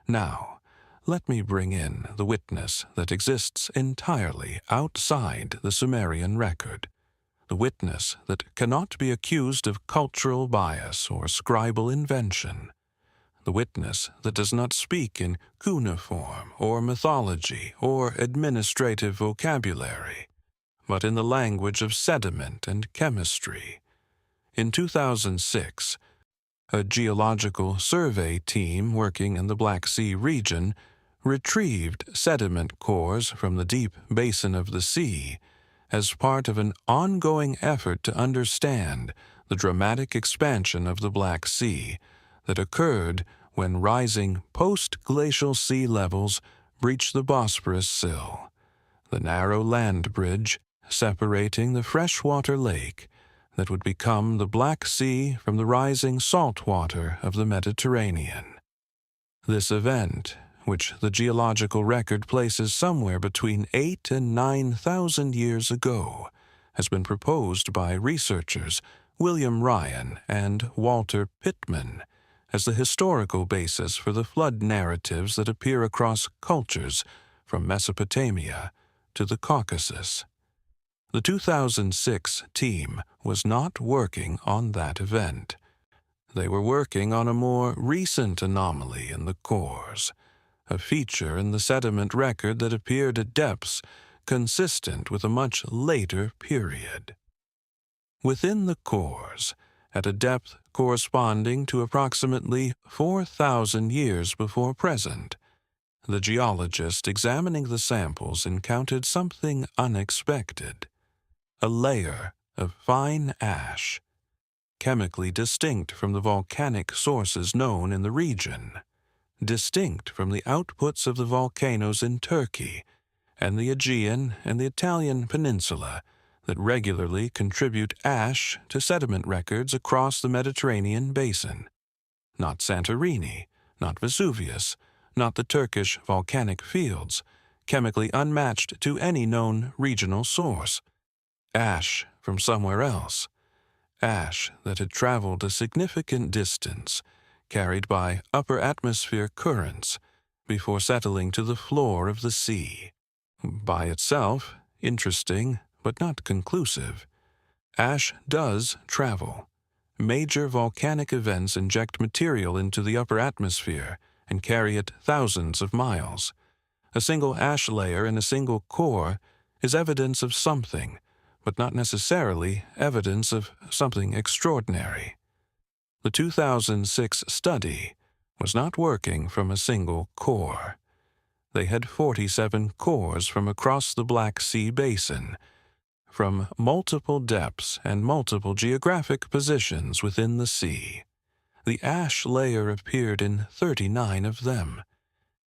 Speaker 1: Now, let me bring in the witness that exists entirely outside the Sumerian record, the witness that cannot be accused of cultural bias or scribal invention, the witness that does not speak in cuneiform or mythology or administrative vocabulary, but in the language of sediment and chemistry. In 2006, a geological survey team working in the Black Sea region retrieved sediment cores from the deep basin of the sea as part of an ongoing effort to understand the dramatic expansion of the Black Sea that occurred when rising post-glacial sea levels breached the Bosporus sill, the narrow land bridge separating the freshwater lake that would become the Black Sea from the rising salt water of the Mediterranean. This event, which the geological record places somewhere between 8,000 and 9,000 years ago, has been proposed by researchers William Ryan and Walter Pittman as the historical basis for the flood narratives that appear across cultures from Mesopotamia to the Caucasus. The 2006 team was not working on that event. They were working on a more recent anomaly in the cores, a feature in the sediment record that appeared at depths consistent with a much later period. Within the cores, at a depth corresponding to approximately 4,000 years before present, the geologist examining the samples encountered something unexpected. A layer of fine ash, chemically distinct from the volcanic sources known in the region, distinct from the outputs of the volcanoes in Turkey and the Aegean and the Italian peninsula that regularly contribute ash to sediment records across the Mediterranean basin. Not Santorini, not Vesuvius, not the Turkish volcanic fields, chemically unmatched to any known regional source. Ash from somewhere else. Ash that had traveled a significant distance, carried by upper atmosphere currents, before settling to the floor of the sea. By itself, interesting, but not conclusive. Ash does travel. Major volcanic events inject material into the upper atmosphere and carry it thousands of miles. A single ash layer in a single core is evidence of something, but not necessarily evidence of something extraordinary. The 2006 study was not working from a single core. They had 47 cores from across the Black Sea basin, from multiple depths and multiple geographic positions within the sea. The ash layer appeared in 39 of them,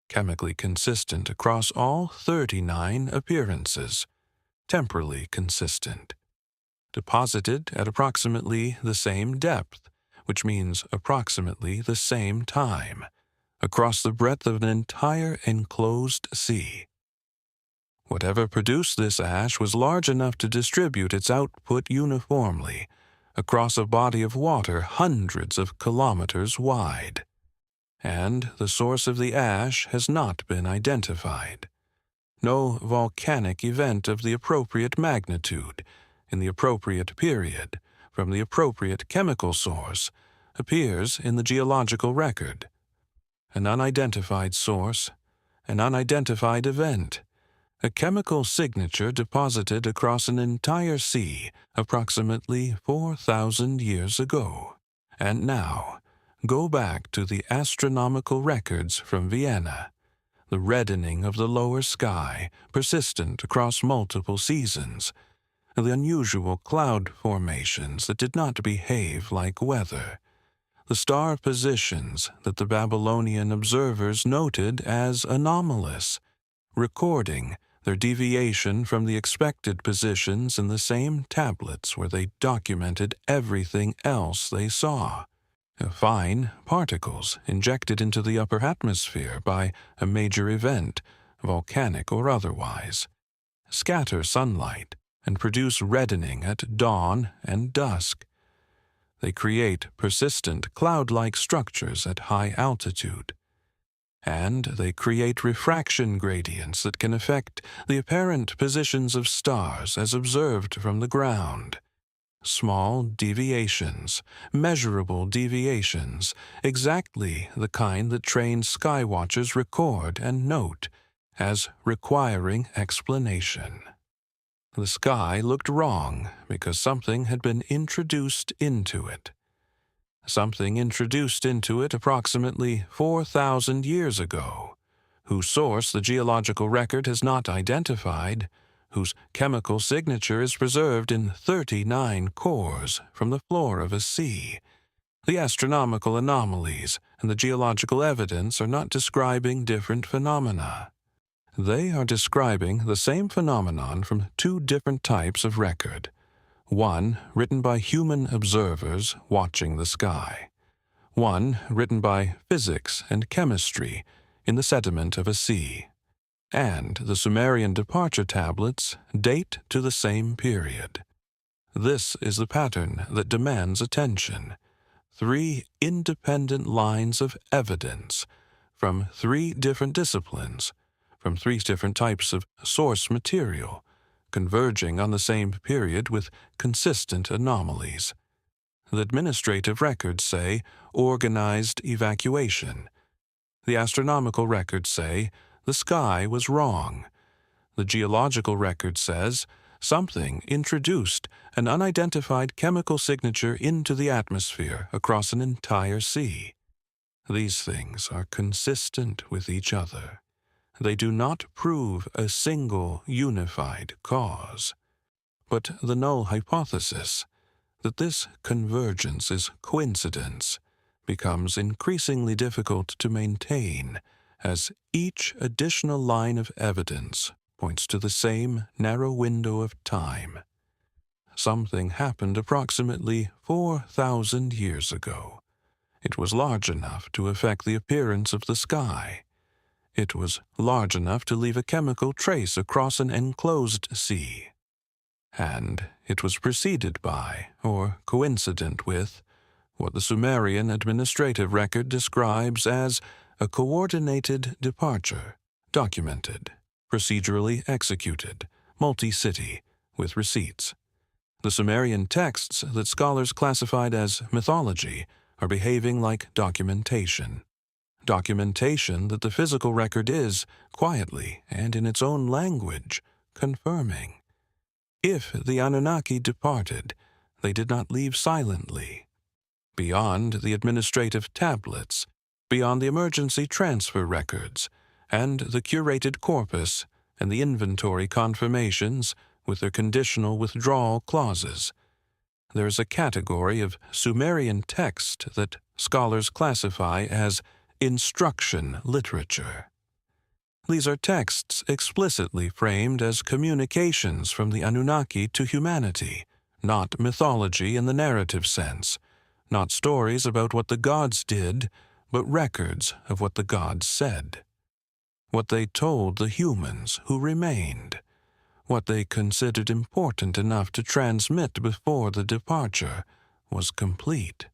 Speaker 1: chemically consistent across all 39 appearances, temporally consistent, deposited at approximately the same depth, which means approximately the same time, across the breadth of an entire enclosed sea. Whatever produced this ash was large enough to distribute its output uniformly across a body of water hundreds of kilometers wide. And the source of the ash has not been identified. No volcanic event of the appropriate magnitude, in the appropriate period, from the appropriate chemical source, appears in the geological record. An unidentified source, an unidentified event, a chemical signature deposited across an entire sea approximately 4,000 years ago. And now, go back to the astronomical records from Vienna. The reddening of the lower sky, persistent across multiple seasons, the unusual cloud formations that did not behave like weather, the star positions that the Babylonian observers noted as anomalous, recording their deviation from the expected positions in the same tablets where they documented everything else they saw. Fine particles injected into the upper atmosphere by a major event, volcanic or otherwise, scatter sunlight and produce reddening at dawn and dusk. They create persistent cloud-like structures at high altitude. And they create refraction gradients that can affect the apparent positions of stars as observed from the ground. Small deviations, measurable deviations, exactly the kind that trained skywatchers record and note as requiring explanation. The sky looked wrong because something had been introduced into it. Something introduced into it approximately 4,000 years ago, whose source the geological record has not identified, whose chemical signature is preserved in 39 cores from the floor of a sea. The astronomical anomalies and the geological evidence are not describing different phenomena. They are describing the same phenomenon from two different types of record. One written by human observers watching the sky. One written by physics and chemistry in the sediment of a sea. And the Sumerian departure tablets date to the same period. This is the pattern that demands attention. 3 independent lines of evidence from 3 different disciplines, from 3 different types of source material, converging on the same period with consistent anomalies. The administrative records say organized evacuation. The astronomical records say the sky was wrong. The geological record says something introduced an unidentified chemical signature into the atmosphere across an entire sea. These things are consistent with each other. They do not prove a single unified cause, but the null hypothesis that this convergence is coincidence becomes increasingly difficult to maintain as each additional line of evidence points to the same narrow window of time. Something happened approximately 4,000 years ago. It was large enough to affect the appearance of the sky. It was large enough to leave a chemical trace across an enclosed sea. And it was preceded by, or coincident with, what the Sumerian administrative record describes as a coordinated departure, documented, procedurally executed, multi-city, with receipts. The Sumerian texts that scholars classified as mythology are behaving like documentation. Documentation that the physical record is, quietly and in its own language, confirming. If the Anunnaki departed, they did not leave silently. Beyond the administrative tablets, beyond the emergency transfer records, and the curated corpus and the inventory confirmations with their conditional withdrawal clauses, there is a category of Sumerian text that scholars classify as instruction literature. These are texts explicitly framed as communications from the Anunnaki to humanity, not mythology in the narrative sense, not stories about what the gods did, but records of what the gods said. What they told the humans who remained, what they considered important enough to transmit before the departure, was complete.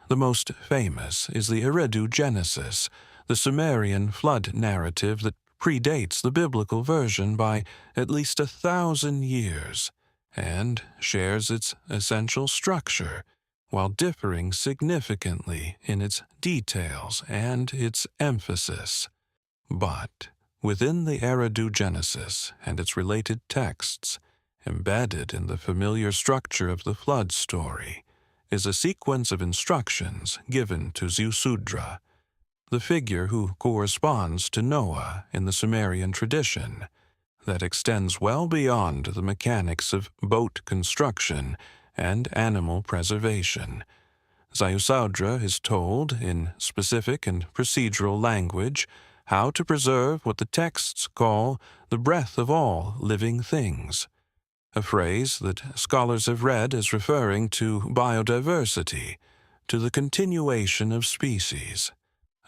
Speaker 1: The most famous is the Eridu Genesis, the Sumerian flood narrative that predates the biblical version by at least 1,000 years, and shares its essential structure, while differing significantly in its details and its emphasis, but Within the Genesis and its related texts, embedded in the familiar structure of the flood story, is a sequence of instructions given to Ziusudra, the figure who corresponds to Noah in the Sumerian tradition, that extends well beyond the mechanics of boat construction and animal preservation. Ziusudra is told, in specific and procedural language, how to preserve what the texts call the breath of all living things, a phrase that scholars have read as referring to biodiversity, to the continuation of species,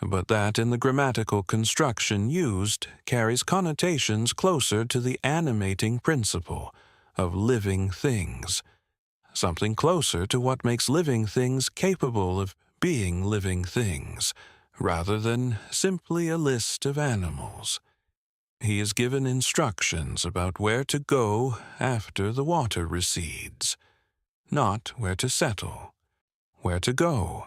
Speaker 1: but that in the grammatical construction used carries connotations closer to the animating principle of living things, something closer to what makes living things capable of being living things, rather than simply a list of animals. He is given instructions about where to go after the water recedes, not where to settle, where to go,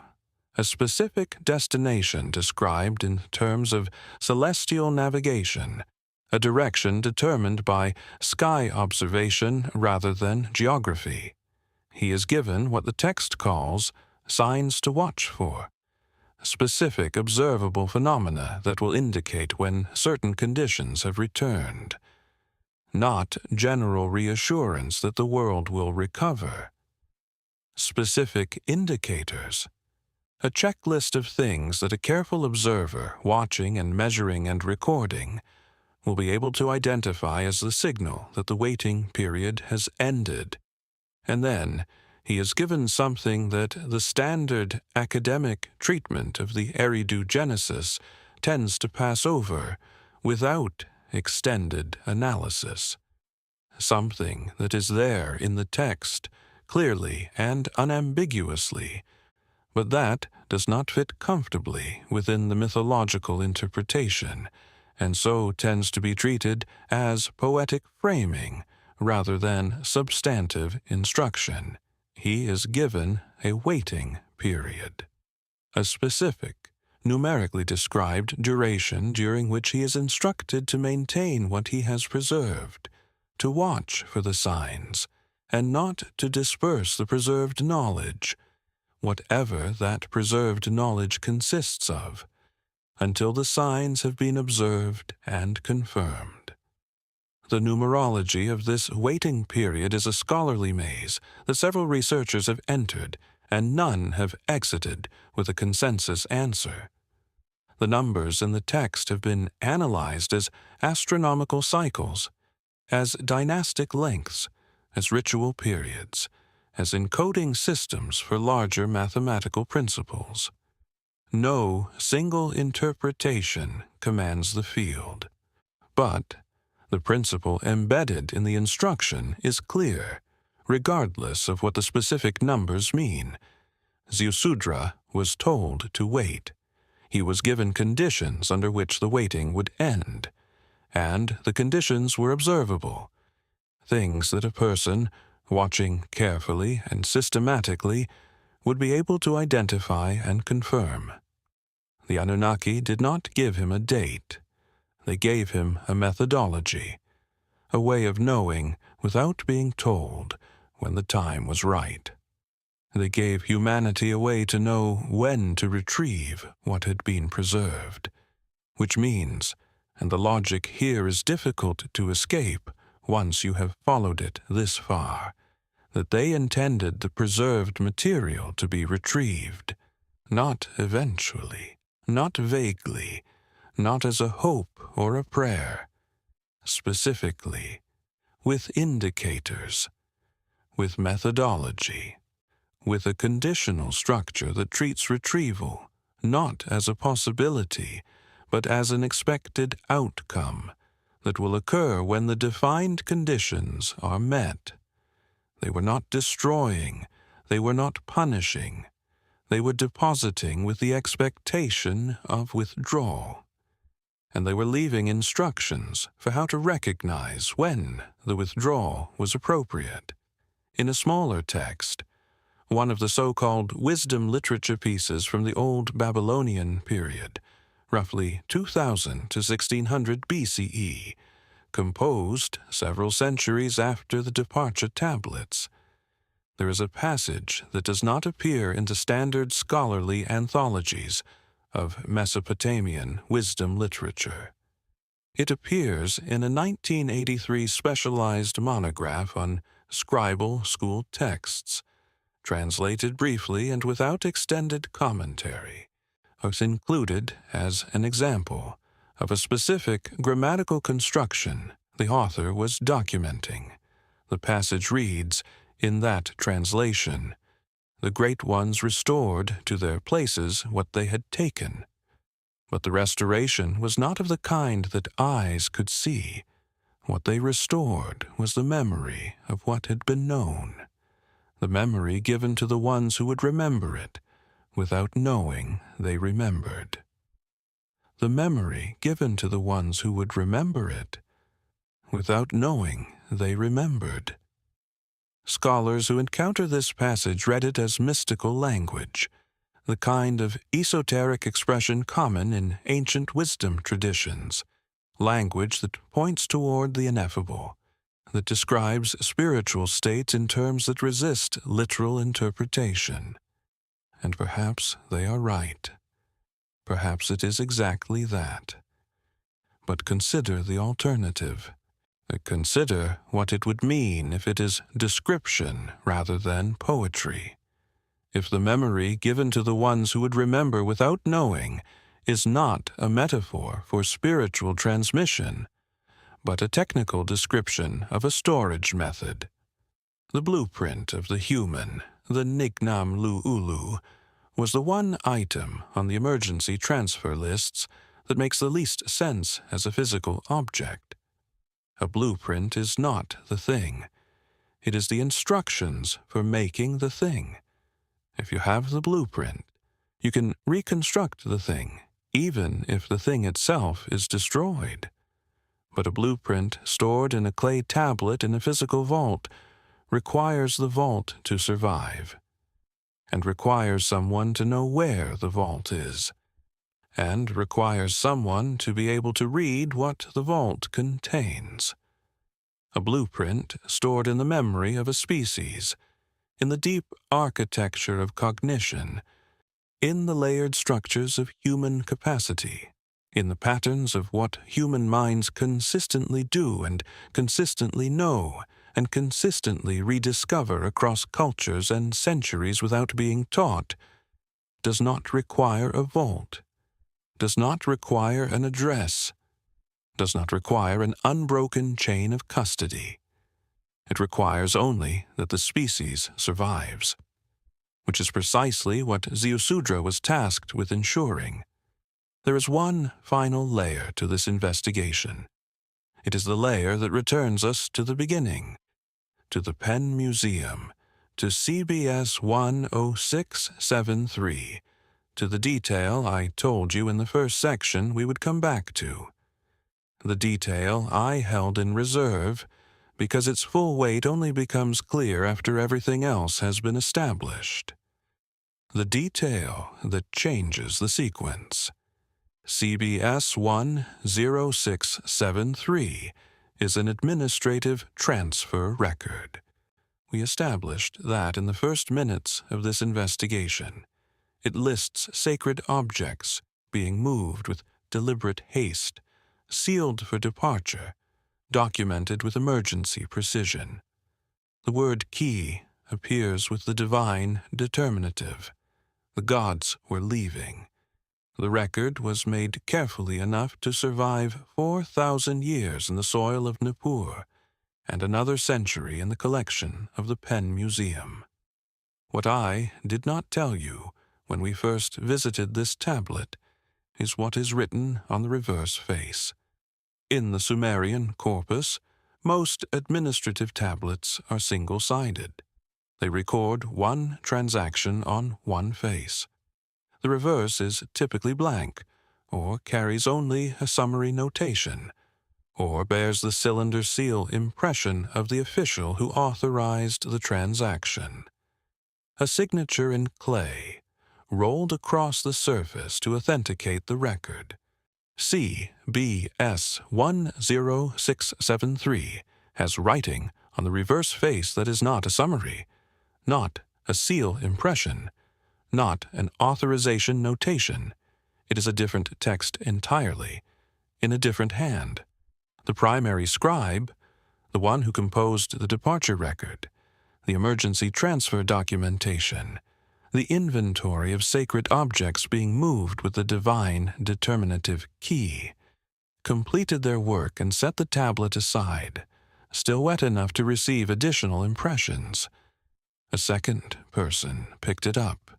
Speaker 1: a specific destination described in terms of celestial navigation, a direction determined by sky observation rather than geography. He is given what the text calls signs to watch for, specific observable phenomena that will indicate when certain conditions have returned, not general reassurance that the world will recover. Specific indicators, a checklist of things that a careful observer, watching and measuring and recording, will be able to identify as the signal that the waiting period has ended. And then he is given something that the standard academic treatment of the Genesis tends to pass over without extended analysis. Something that is there in the text, clearly and unambiguously, but that does not fit comfortably within the mythological interpretation, and so tends to be treated as poetic framing rather than substantive instruction. He is given a waiting period, a specific, numerically described duration during which he is instructed to maintain what he has preserved, to watch for the signs, and not to disperse the preserved knowledge, whatever that preserved knowledge consists of, until the signs have been observed and confirmed. The numerology of this waiting period is a scholarly maze that several researchers have entered, and none have exited with a consensus answer. The numbers in the text have been analyzed as astronomical cycles, as dynastic lengths, as ritual periods, as encoding systems for larger mathematical principles. No single interpretation commands the field, but the principle embedded in the instruction is clear, regardless of what the specific numbers mean. Ziusudra was told to wait. He was given conditions under which the waiting would end, and the conditions were observable, things that a person, watching carefully and systematically, would be able to identify and confirm. The Anunnaki did not give him a date. They gave him a methodology, a way of knowing without being told when the time was right. They gave humanity a way to know when to retrieve what had been preserved, which means, and the logic here is difficult to escape once you have followed it this far, that they intended the preserved material to be retrieved, not eventually, not vaguely, not as a hope or a prayer, specifically, with indicators, with methodology, with a conditional structure that treats retrieval not as a possibility, but as an expected outcome that will occur when the defined conditions are met. They were not destroying, they were not punishing, they were depositing with the expectation of withdrawal. And they were leaving instructions for how to recognize when the withdrawal was appropriate. In a smaller text, one of the so-called wisdom literature pieces from the old Babylonian period, roughly 2000 to 1600 BCE, composed several centuries after the departure tablets. There is a passage that does not appear in the standard scholarly anthologies of Mesopotamian wisdom literature. It appears in a 1983 specialized monograph on scribal school texts, translated briefly and without extended commentary. Was included as an example of a specific grammatical construction the author was documenting. The passage reads, in that translation, "The great ones restored to their places what they had taken. But the restoration was not of the kind that eyes could see. What they restored was the memory of what had been known, the memory given to the ones who would remember it. Without knowing, they remembered." The memory given to the ones who would remember it. Without knowing, they remembered. Scholars who encounter this passage read it as mystical language, the kind of esoteric expression common in ancient wisdom traditions, language that points toward the ineffable, that describes spiritual states in terms that resist literal interpretation. And perhaps they are right. Perhaps it is exactly that. But consider the alternative. Consider what it would mean if it is description rather than poetry. If the memory given to the ones who would remember without knowing is not a metaphor for spiritual transmission, but a technical description of a storage method. The blueprint of the human, the Nignam Lu'ulu, was the one item on the emergency transfer lists that makes the least sense as a physical object. A blueprint is not the thing. It is the instructions for making the thing. If you have the blueprint, you can reconstruct the thing, even if the thing itself is destroyed. But a blueprint stored in a clay tablet in a physical vault requires the vault to survive, and requires someone to know where the vault is, and requires someone to be able to read what the vault contains. A blueprint stored in the memory of a species, in the deep architecture of cognition, in the layered structures of human capacity, in the patterns of what human minds consistently do and consistently know and consistently rediscover across cultures and centuries without being taught, does not require a vault, does not require an address, does not require an unbroken chain of custody. It requires only that the species survives, which is precisely what Ziusudra was tasked with ensuring. There is one final layer to this investigation. It is the layer that returns us to the beginning, to the Penn Museum, to CBS 10673, to the detail I told you in the first section we would come back to. The detail I held in reserve because its full weight only becomes clear after everything else has been established. The detail that changes the sequence. CBS 10673 is an administrative transfer record. We established that in the first minutes of this investigation. It lists sacred objects being moved with deliberate haste, sealed for departure, documented with emergency precision. The word key appears with the divine determinative. The gods were leaving. The record was made carefully enough to survive 4,000 years in the soil of Nippur and another century in the collection of the Penn Museum. What I did not tell you when we first visited this tablet is what is written on the reverse face. In the Sumerian corpus, most administrative tablets are single-sided. They record one transaction on one face. The reverse is typically blank, or carries only a summary notation, or bears the cylinder seal impression of the official who authorized the transaction. A signature in clay, rolled across the surface to authenticate the record. CBS10673 has writing on the reverse face that is not a summary, not a seal impression, not an authorization notation. It is a different text entirely, in a different hand. The primary scribe, the one who composed the departure record, the emergency transfer documentation, the inventory of sacred objects being moved with the divine determinative key, completed their work and set the tablet aside, still wet enough to receive additional impressions. A second person picked it up.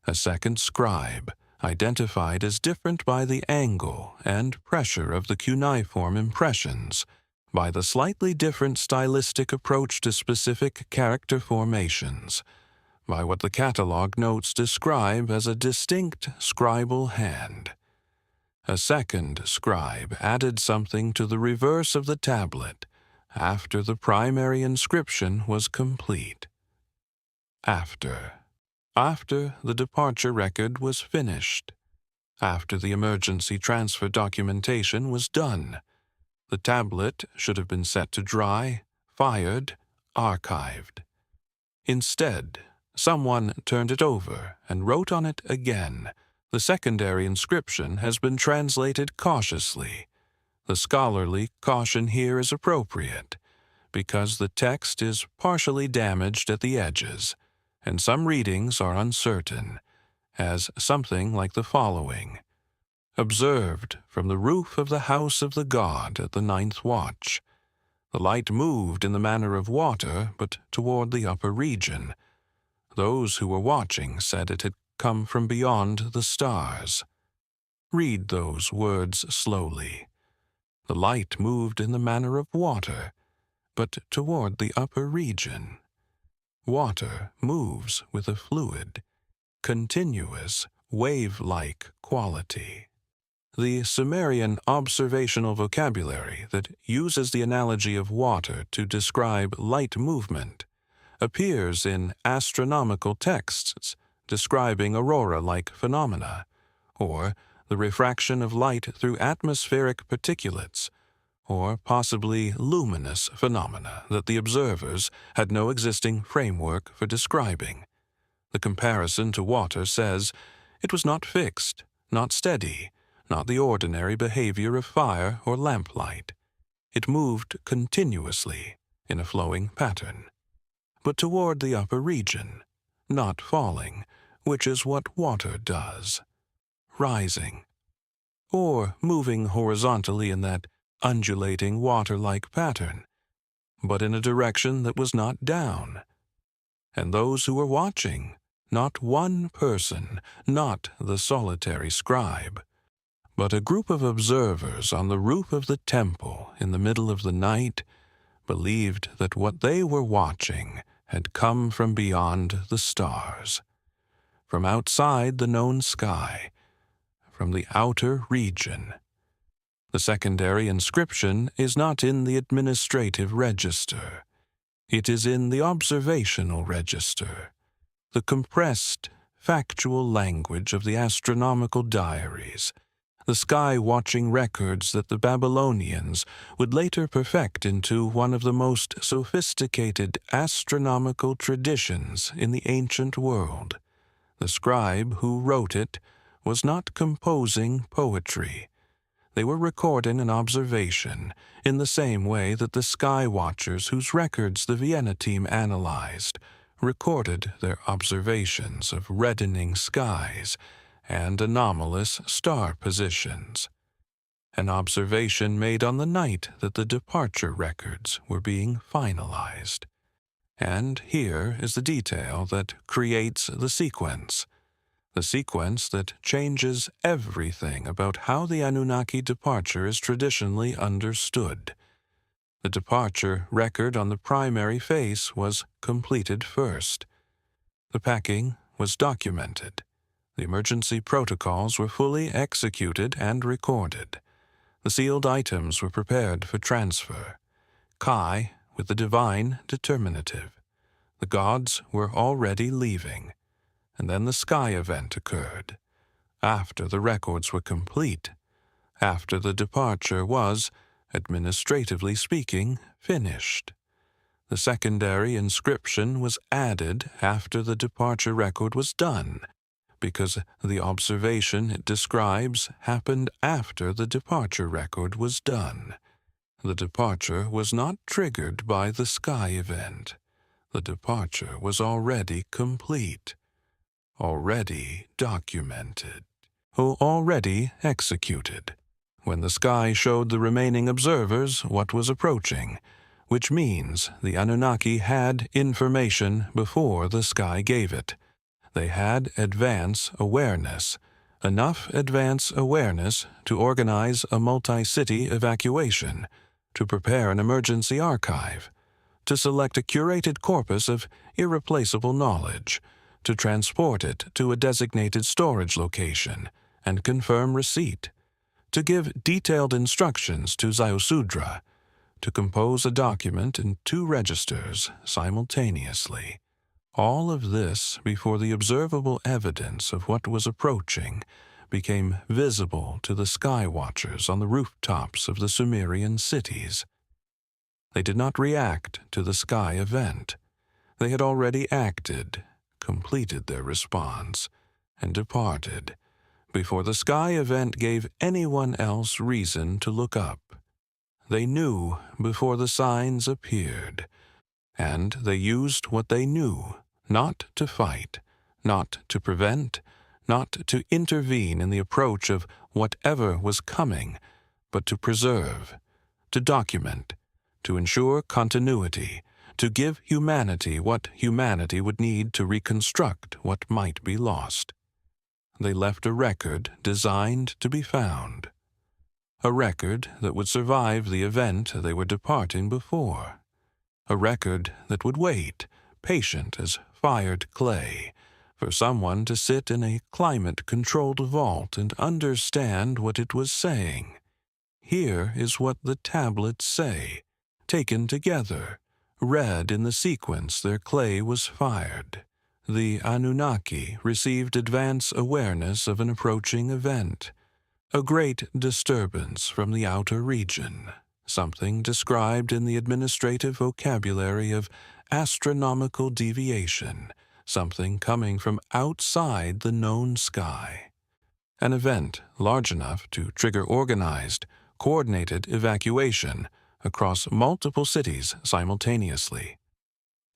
Speaker 1: A second scribe, identified as different by the angle and pressure of the cuneiform impressions, by the slightly different stylistic approach to specific character formations, by what the catalog notes describe as a distinct scribal hand. A second scribe added something to the reverse of the tablet after the primary inscription was complete. After the departure record was finished, after the emergency transfer documentation was done, the tablet should have been set to dry, fired, archived. Instead, someone turned it over and wrote on it again. The secondary inscription has been translated cautiously. The scholarly caution here is appropriate, because the text is partially damaged at the edges, and some readings are uncertain, as something like the following: observed from the roof of the house of the god at the 9th watch. The light moved in the manner of water, but toward the upper region. Those who were watching said it had come from beyond the stars. Read those words slowly. The light moved in the manner of water, but toward the upper region. Water moves with a fluid, continuous, wave-like quality. The Sumerian observational vocabulary that uses the analogy of water to describe light movement appears in astronomical texts describing aurora-like phenomena, or the refraction of light through atmospheric particulates, or possibly luminous phenomena that the observers had no existing framework for describing. The comparison to water says it was not fixed, not steady, not the ordinary behavior of fire or lamplight. It moved continuously in a flowing pattern, but toward the upper region, not falling, which is what water does, rising, or moving horizontally in that undulating water-like pattern, but in a direction that was not down. And those who were watching, not one person, not the solitary scribe, but a group of observers on the roof of the temple in the middle of the night, believed that what they were watching had come from beyond the stars, from outside the known sky, from the outer region. The secondary inscription is not in the administrative register. It is in the observational register, the compressed, factual language of the astronomical diaries, the sky-watching records that the Babylonians would later perfect into one of the most sophisticated astronomical traditions in the ancient world. The scribe who wrote it was not composing poetry. They were recording an observation in the same way that the sky watchers whose records the Vienna team analyzed recorded their observations of reddening skies and anomalous star positions. An observation made on the night that the departure records were being finalized. And here is the detail that creates the sequence that changes everything about how the Anunnaki departure is traditionally understood. The departure record on the primary face was completed first. The packing was documented. The emergency protocols were fully executed and recorded. The sealed items were prepared for transfer. Kai with the divine determinative. The gods were already leaving. And then the sky event occurred. After the records were complete, after the departure was, administratively speaking, finished. The secondary inscription was added after the departure record was done, because the observation it describes happened after the departure record was done. The departure was not triggered by the sky event. The departure was already complete, already documented, already executed, when the sky showed the remaining observers what was approaching, which means the Anunnaki had information before the sky gave it. They had advance awareness, enough advance awareness to organize a multi-city evacuation, to prepare an emergency archive, to select a curated corpus of irreplaceable knowledge, to transport it to a designated storage location and confirm receipt, to give detailed instructions to Ziusudra, to compose a document in 2 registers simultaneously. All of this before the observable evidence of what was approaching became visible to the sky watchers on the rooftops of the Sumerian cities. They did not react to the sky event. They had already acted, completed their response, and departed, before the sky event gave anyone else reason to look up. They knew before the signs appeared, and they used what they knew, not to fight, not to prevent, not to intervene in the approach of whatever was coming, but to preserve, to document, to ensure continuity, to give humanity what humanity would need to reconstruct what might be lost. They left a record designed to be found, a record that would survive the event they were departing before, a record that would wait, patient as fired clay, for someone to sit in a climate-controlled vault and understand what it was saying. Here is what the tablets say, taken together, read in the sequence their clay was fired. The Anunnaki received advance awareness of an approaching event, a great disturbance from the outer region, something described in the administrative vocabulary of astronomical deviation, something coming from outside the known sky. An event large enough to trigger organized, coordinated evacuation across multiple cities simultaneously.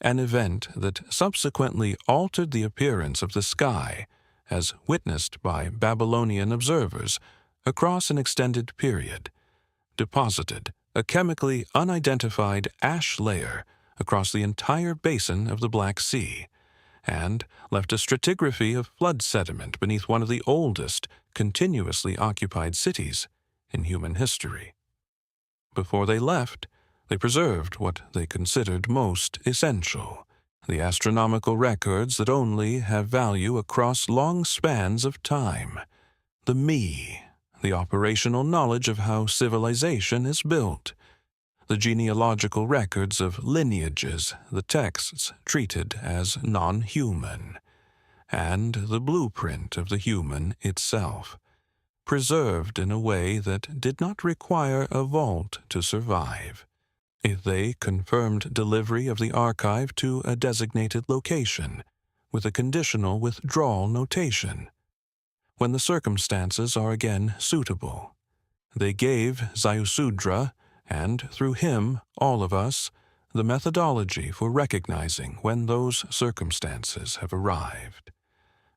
Speaker 1: An event that subsequently altered the appearance of the sky, as witnessed by Babylonian observers across an extended period, deposited a chemically unidentified ash layer across the entire basin of the Black Sea, and left a stratigraphy of flood sediment beneath one of the oldest continuously occupied cities in human history. Before they left, they preserved what they considered most essential, the astronomical records that only have value across long spans of time, the me, the operational knowledge of how civilization is built, the genealogical records of lineages the texts treated as non-human, and the blueprint of the human itself, preserved in a way that did not require a vault to survive. If they confirmed delivery of the archive to a designated location, with a conditional withdrawal notation, when the circumstances are again suitable. They gave Ziusudra, and through him, all of us, the methodology for recognizing when those circumstances have arrived.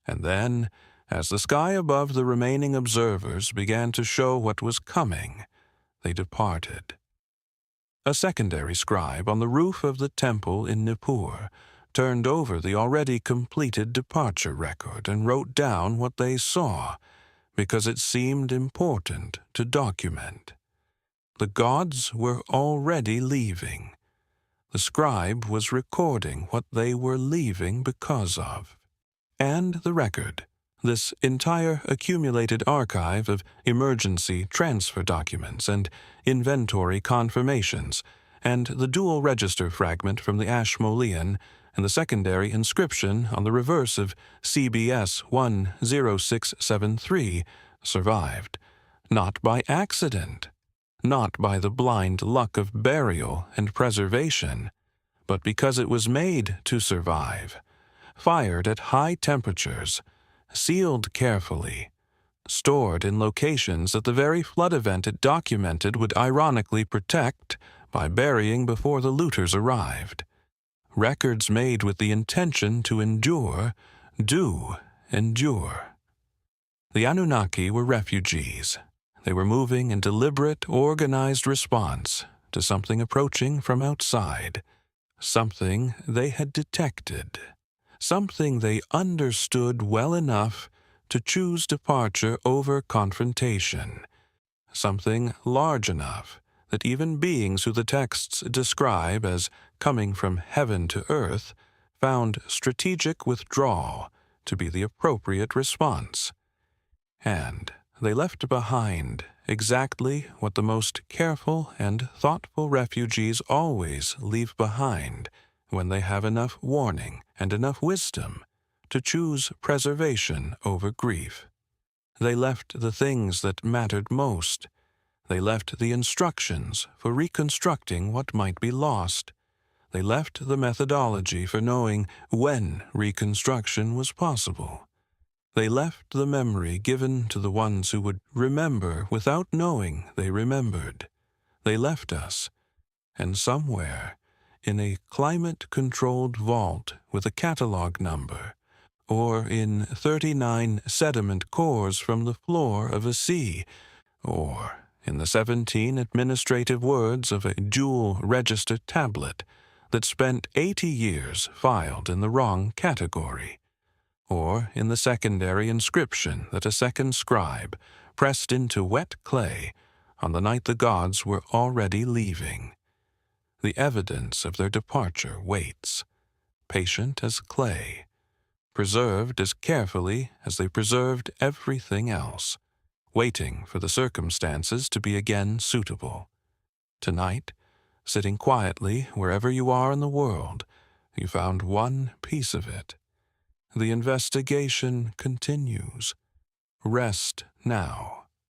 Speaker 1: And then, as the sky above the remaining observers began to show what was coming, they departed. A secondary scribe on the roof of the temple in Nippur turned over the already completed departure record and wrote down what they saw, because it seemed important to document. The gods were already leaving. The scribe was recording what they were leaving because of. And the record, this entire accumulated archive of emergency transfer documents and inventory confirmations, and the dual register fragment from the Ashmolean, and the secondary inscription on the reverse of CBS 10673 survived, not by accident, not by the blind luck of burial and preservation, but because it was made to survive, fired at high temperatures, sealed carefully, stored in locations that the very flood event it documented would ironically protect by burying before the looters arrived. Records made with the intention to endure do endure. The Anunnaki were refugees. They were moving in deliberate, organized response to something approaching from outside, something they had detected, something they understood well enough to choose departure over confrontation, something large enough that even beings who the texts describe as coming from heaven to earth found strategic withdrawal to be the appropriate response. And they left behind exactly what the most careful and thoughtful refugees always leave behind when they have enough warning and enough wisdom to choose preservation over grief. They left the things that mattered most. They left the instructions for reconstructing what might be lost. They left the methodology for knowing when reconstruction was possible. They left the memory given to the ones who would remember without knowing they remembered. They left us, and somewhere, in a climate-controlled vault with a catalog number, or in 39 sediment cores from the floor of a sea, or in the 17 administrative words of a dual-register tablet that spent 80 years filed in the wrong category, or in the secondary inscription that a second scribe pressed into wet clay on the night the gods were already leaving. The evidence of their departure waits, patient as clay, preserved as carefully as they preserved everything else, waiting for the circumstances to be again suitable. Tonight, sitting quietly wherever you are in the world, you found one piece of it. The investigation continues. Rest now.